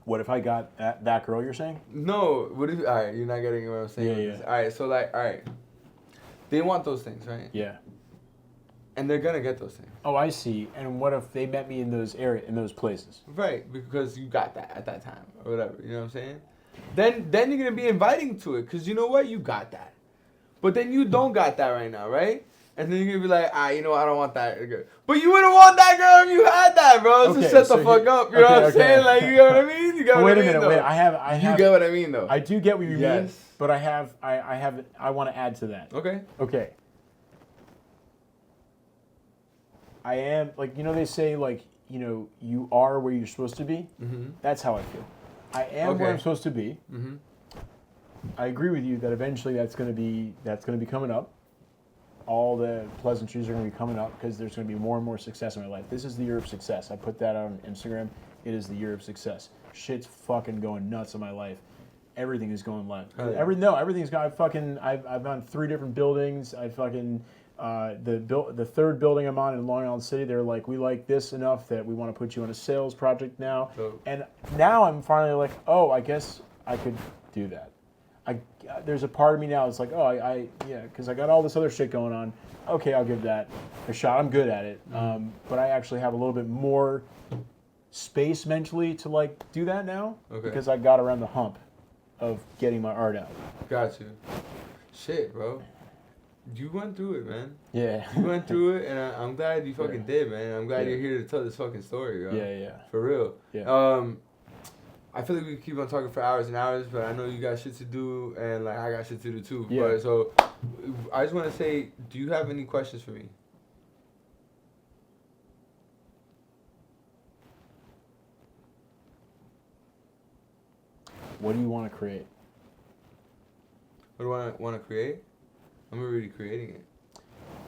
What if I got that girl you're saying? No. What if, alright, you're not getting what I'm saying. Yeah. Alright, so alright. They want those things, right? Yeah. And they're gonna get those things. Oh, I see. And what if they met me in those places? Right, because you got that at that time, or whatever, you know what I'm saying? Then you're gonna be inviting to it, because you know what? You got that. But then you don't got that right now, right? And then you're gonna be like, I don't want that girl. But you wouldn't want that girl if you had that, bro. Okay, so shut the fuck up. You know what I'm saying? You get what I mean? You get what I mean? Wait a minute, you get what I mean, though. I do get what you mean, but I want to add to that. Okay. I am, they say, you are where you're supposed to be. Mm-hmm. That's how I feel. I am where I'm supposed to be. Mm-hmm. I agree with you that eventually that's going to be coming up. All the pleasantries are going to be coming up because there's going to be more and more success in my life. This is the year of success. I put that on Instagram. It is the year of success. Shit's fucking going nuts in my life. Everything is going left. Everything's gone. I've on 3 different buildings. I fucking the third building I'm on in Long Island City. They're like, we like this enough that we want to put you on a sales project now. And now I'm finally like, oh, I guess I could do that. There's a part of me now that's like, oh, because I got all this other shit going on. Okay, I'll give that a shot. I'm good at it. But I actually have a little bit more space mentally to do that now because I got around the hump of getting my art out. Got you. Shit, bro. You went through it, man. Yeah. You went through it, and I'm glad you fucking did, man. I'm glad you're here to tell this fucking story, bro. Yeah. For real. Yeah. I feel like we could keep on talking for hours and hours, but I know you got shit to do, and I got shit to do too. Yeah. But, so I just want to say, do you have any questions for me? What do you want to create? What do I want to create? I'm already creating it.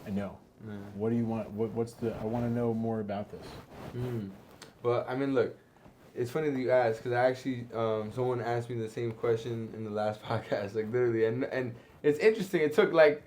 I know. Yeah. What do you want? What's the? I want to know more about this. Well, I mean, look, it's funny that you asked because I actually someone asked me the same question in the last podcast, like literally, and it's interesting. It took like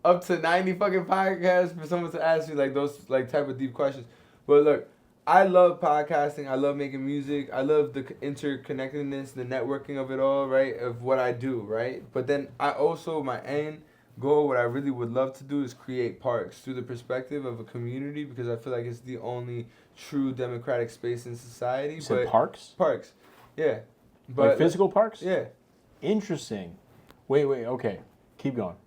up to 90 fucking podcasts for someone to ask me like those like type of deep questions. But look, I love podcasting. I love making music. I love the interconnectedness, the networking of it all, right? Of what I do, right? But then I also, my end goal, what I really would love to do is create parks through the perspective of a community because I feel like it's the only true democratic space in society. You said parks? Parks, yeah. But Like physical parks? Yeah. Interesting. Wait, okay. Keep going.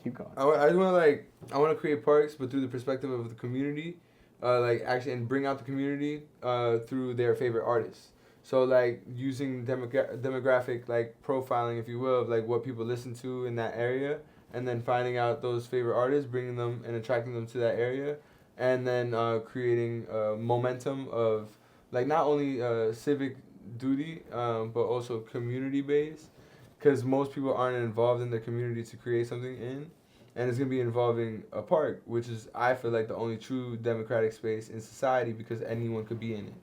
I just want to I want to create parks, but through the perspective of the community. Actually, and bring out the community through their favorite artists. So like using demographic like profiling, if you will, of like what people listen to in that area, and then finding out those favorite artists, bringing them and attracting them to that area, and then creating momentum of like not only civic duty, but also community based, because most people aren't involved in the community to create something in. And it's going to be involving a park, which is, I feel like, the only true democratic space in society because anyone could be in it.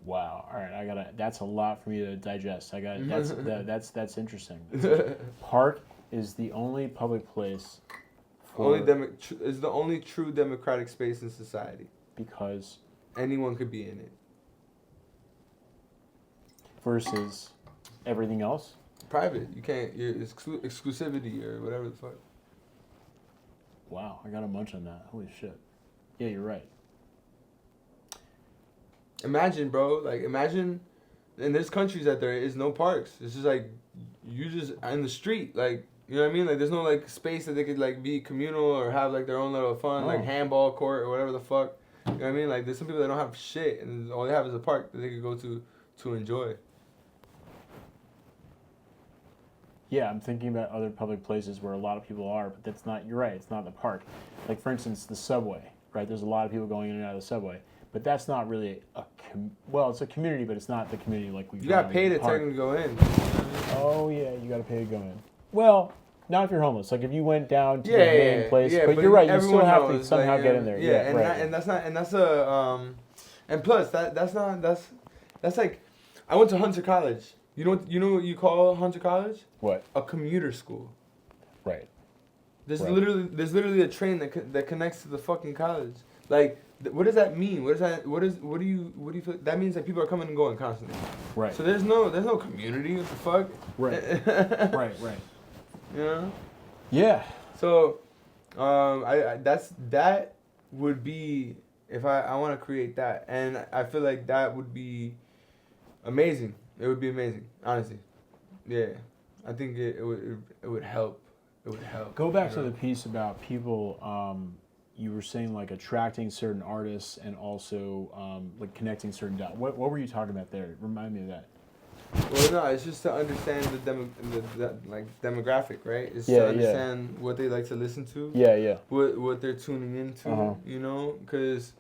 Wow. All right, that's a lot for me to digest. That's interesting. Park is the only public place Is the only true democratic space in society. Because anyone could be in it. Versus everything else? Private. You can't, exclusivity or whatever the fuck. Wow, I got a munch on that. Holy shit. Yeah, you're right. Imagine, bro. Like, imagine, and there's countries that there is no parks. It's just like, you just in the street. Like, you know what I mean? Like, there's no, like, space that they could, like, be communal or have, like, their own little fun, like, handball court or whatever the fuck. You know what I mean? Like, there's some people that don't have shit, and all they have is a park that they could go to enjoy. Yeah, I'm thinking about other public places where a lot of people are, but that's not, you're right, it's not the park. Like, for instance, the subway, right? There's a lot of people going in and out of the subway, but that's not really it's a community, but it's not the community like we've. You got to pay to technically go in. Oh, yeah, you got to pay to go in. Well, not if you're homeless. Like, if you went down to the main place, but you're right, you still have to somehow get in there. Yeah, and plus, that's like, I went to Hunter College. You know what you call Hunter College? What? A commuter school. Right. There's literally a train that connects to the fucking college. Like, what does that mean? What do you feel? That means that people are coming and going constantly. Right. So there's no community. What the fuck? Right. right. You know? Yeah. So, that would be if I want to create that, and I feel like that would be amazing. It would be amazing, honestly. Yeah, I think it would help. It would help. Go back to the piece about people. You were saying like attracting certain artists and also like connecting certain dots. What were you talking about there? Remind me of that. Well, no, it's just to understand the demographic, right? It's to understand what they like to listen to. Yeah. What they're tuning into, you know, because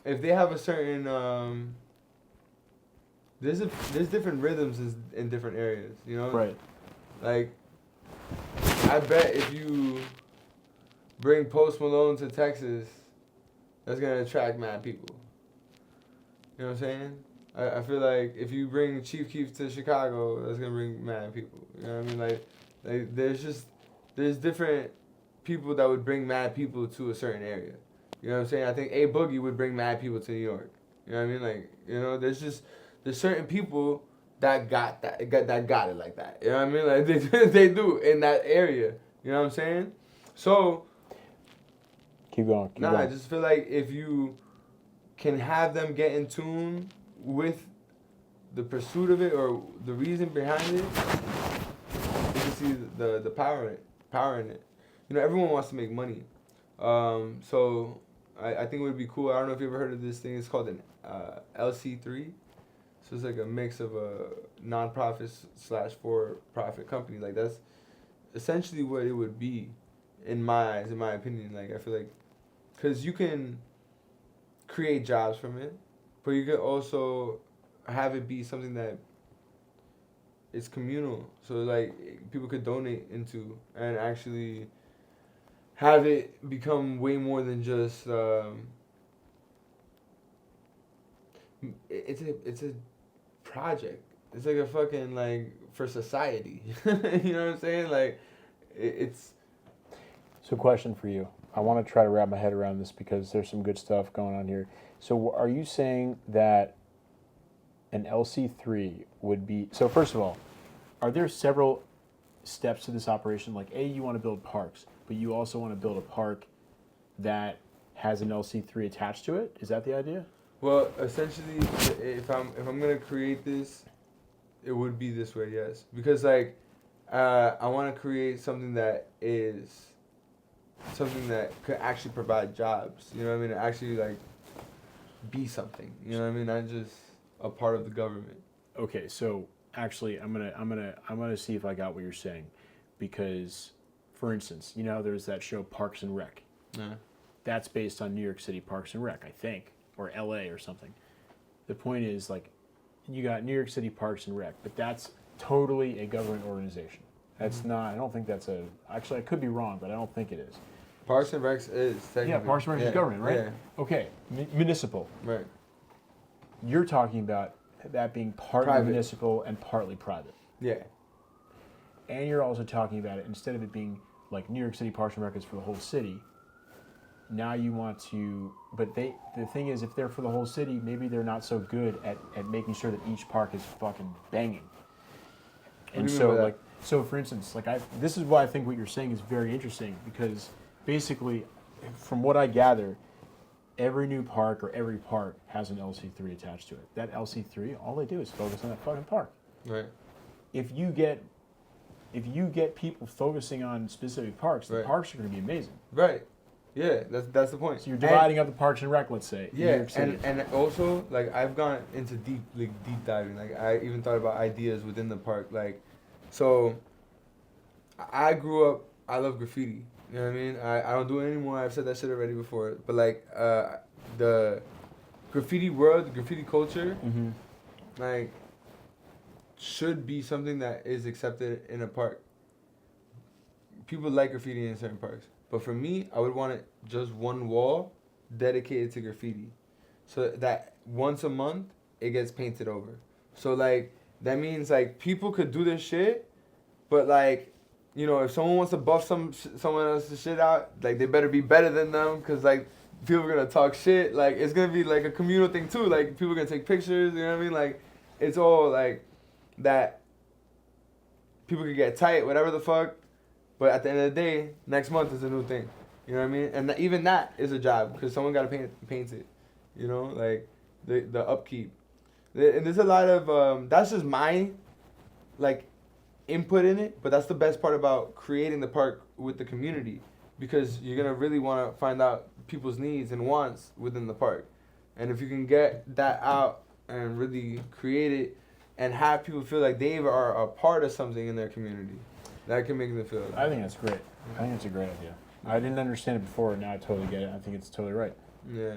if they have a certain there's different rhythms in different areas, you know? Right. Like, I bet if you bring Post Malone to Texas, that's going to attract mad people. You know what I'm saying? I feel like if you bring Chief Keef to Chicago, that's going to bring mad people. You know what I mean? Like there's different people that would bring mad people to a certain area. You know what I'm saying? I think A Boogie would bring mad people to New York. You know what I mean? Like, you know, there's certain people that got it like that. You know what I mean? Like they do in that area. You know what I'm saying? So keep going. I just feel like if you can have them get in tune with the pursuit of it or the reason behind it, you can see the power in it. You know, everyone wants to make money. So I think it would be cool. I don't know if you ever heard of this thing. It's called an LC3. So it's like a mix of a non-profit / for-profit company. Like, that's essentially what it would be in my eyes, in my opinion. Like, I feel like, because you can create jobs from it, but you could also have it be something that it's communal. So like people could donate into and actually have it become way more than just. It's a project. It's like a fucking like for society. You know what I'm saying? Like it's. So, question for you. I want to try to wrap my head around this because there's some good stuff going on here. So, are you saying that an LC3 would be... So, first of all, are there several steps to this operation? Like, A, you want to build parks, but you also want to build a park that has an LC3 attached to it? Is that the idea? Well, essentially, if I'm gonna create this, it would be this way, yes. Because like, I want to create something that could actually provide jobs. You know what I mean? Actually, like, be something. You know what I mean? Not just a part of the government. Okay, so actually, I'm gonna see if I got what you're saying, because, for instance, you know, there's that show Parks and Rec. Yeah. That's based on New York City Parks and Rec, I think, or L.A. or something. The point is, like, you got New York City Parks and Rec, but that's totally a government organization. That's not. I don't think that's a. Actually, I could be wrong, but I don't think it is. Parks and Recs is technically. Yeah, Parks and Rec is government, right? Yeah. Okay, municipal. Right. You're talking about that being partly Private. municipal and partly private. Yeah. And you're also talking about it, instead of it being like New York City Parks and Rec is for the whole city, now you want to, but the thing is, if they're for the whole city, maybe they're not so good at making sure that each park is fucking banging. And do you so, mean by that? like, so for instance, like this is why I think what you're saying is very interesting, because basically, from what I gather, every new park or every park has an LC3 attached to it. That LC3, all they do is focus on that fucking park. Right. If you get people focusing on specific parks, the Right. parks are going to be amazing. Right. Yeah, that's the point. So you're dividing up the Parks and Rec, let's say. in New Yeah, York City. and also like I've gone into deep diving. Like I even thought about ideas within the park. Like, so I grew up. I love graffiti. You know what I mean? I don't do it anymore. I've said that shit already before. But like the graffiti world, the graffiti culture, Mhm. like should be something that is accepted in a park. People like graffiti in certain parks. But for me, I would want it just one wall dedicated to graffiti. So that once a month, it gets painted over. So, like, that means, like, people could do this shit, but, like, you know, if someone wants to buff someone else's shit out, like, they better be better than them, because, like, people are going to talk shit. Like, it's going to be, like, a communal thing, too. Like, people are going to take pictures, you know what I mean? Like, it's all, like, that people could get tight, whatever the fuck. But at the end of the day, next month is a new thing. You know what I mean? And even that is a job, because someone got to paint it. You know, like the upkeep. And there's a lot of that's just my like input in it. But that's the best part about creating the park with the community, because you're gonna really want to find out people's needs and wants within the park. And if you can get that out and really create it and have people feel like they are a part of something in their community, that can make them feel. I think that's great. I think it's a great idea. I didn't understand it before, and now I totally get it. I think it's totally right. Yeah.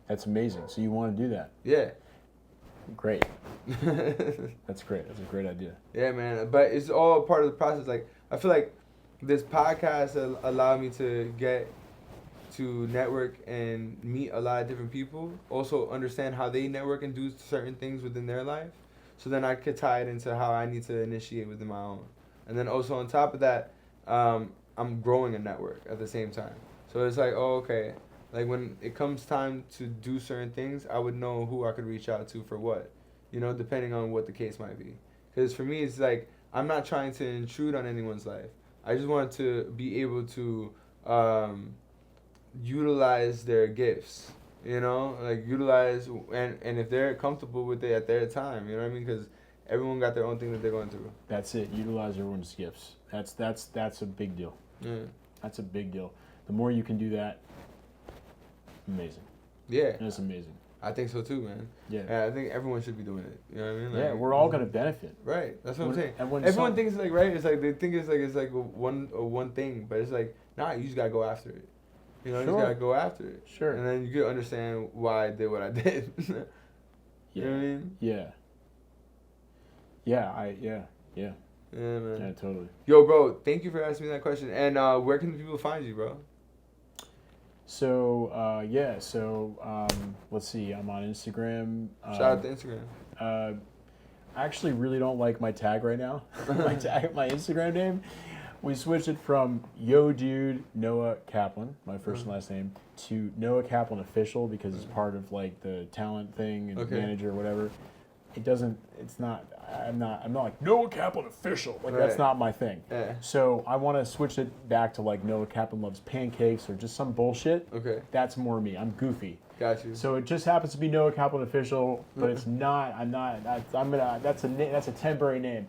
That's amazing. So you want to do that? Yeah. Great. That's great. That's a great idea. Yeah, man. But it's all part of the process. Like, I feel like this podcast allowed me to get to network and meet a lot of different people. Also understand how they network and do certain things within their life. So then I could tie it into how I need to initiate within my own. And then also on top of that, I'm growing a network at the same time. So it's like, oh, okay. Like when it comes time to do certain things, I would know who I could reach out to for what, you know, depending on what the case might be. Because for me, it's like, I'm not trying to intrude on anyone's life. I just want to be able to utilize their gifts, you know, like utilize, and if they're comfortable with it at their time, you know what I mean? Because everyone got their own thing that they're going through. That's it. Utilize everyone's gifts. That's a big deal. Yeah. That's a big deal. The more you can do that, amazing. Yeah. That's amazing. I think so too, man. Yeah. I think everyone should be doing it. You know what I mean? Like, Yeah, we're all gonna benefit. Right. That's what I'm saying. And when Everyone thinks like right. It's like they think it's like one thing, but it's like nah. You just gotta go after it. You know, you just Sure. gotta go after it. Sure. And then you can understand why I did what I did. Yeah. You know what I mean? Yeah. Yeah. Yeah. Yeah, man. Yeah, totally. Yo, bro, thank you for asking me that question. And where can the people find you, bro? So let's see. I'm on Instagram. Shout out to Instagram. I actually really don't like my tag right now. my Instagram name. We switched it from Yo Dude NOAH Kaplan, my first and last name, to NOAH Kaplan Official because it's part of like the talent thing and manager or whatever. I'm not like NOAH Kaplan Official. Like that's not my thing. Yeah. So I want to switch it back to like NOAH Kaplan Loves Pancakes or just some bullshit. Okay. That's more me. I'm goofy. Got you. So it just happens to be NOAH Kaplan Official, but it's not. I'm not. That's a temporary name.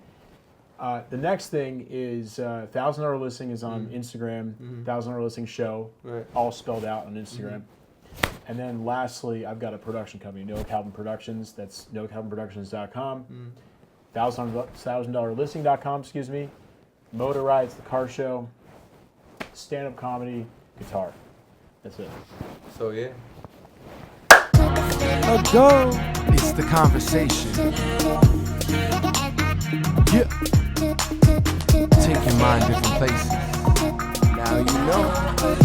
The next thing is $1,000 Listing is on Instagram. $1,000 Listing Show, all spelled out on Instagram. And then lastly, I've got a production company, NOAH Kaplan Productions. That's NOAHKaplanProductions.com. $1,000listing.com. Excuse me. Motor Rides, the car show, stand-up comedy, guitar. That's it. So yeah. Go. It's the conversation. Yeah. Take your mind different places. Now you know.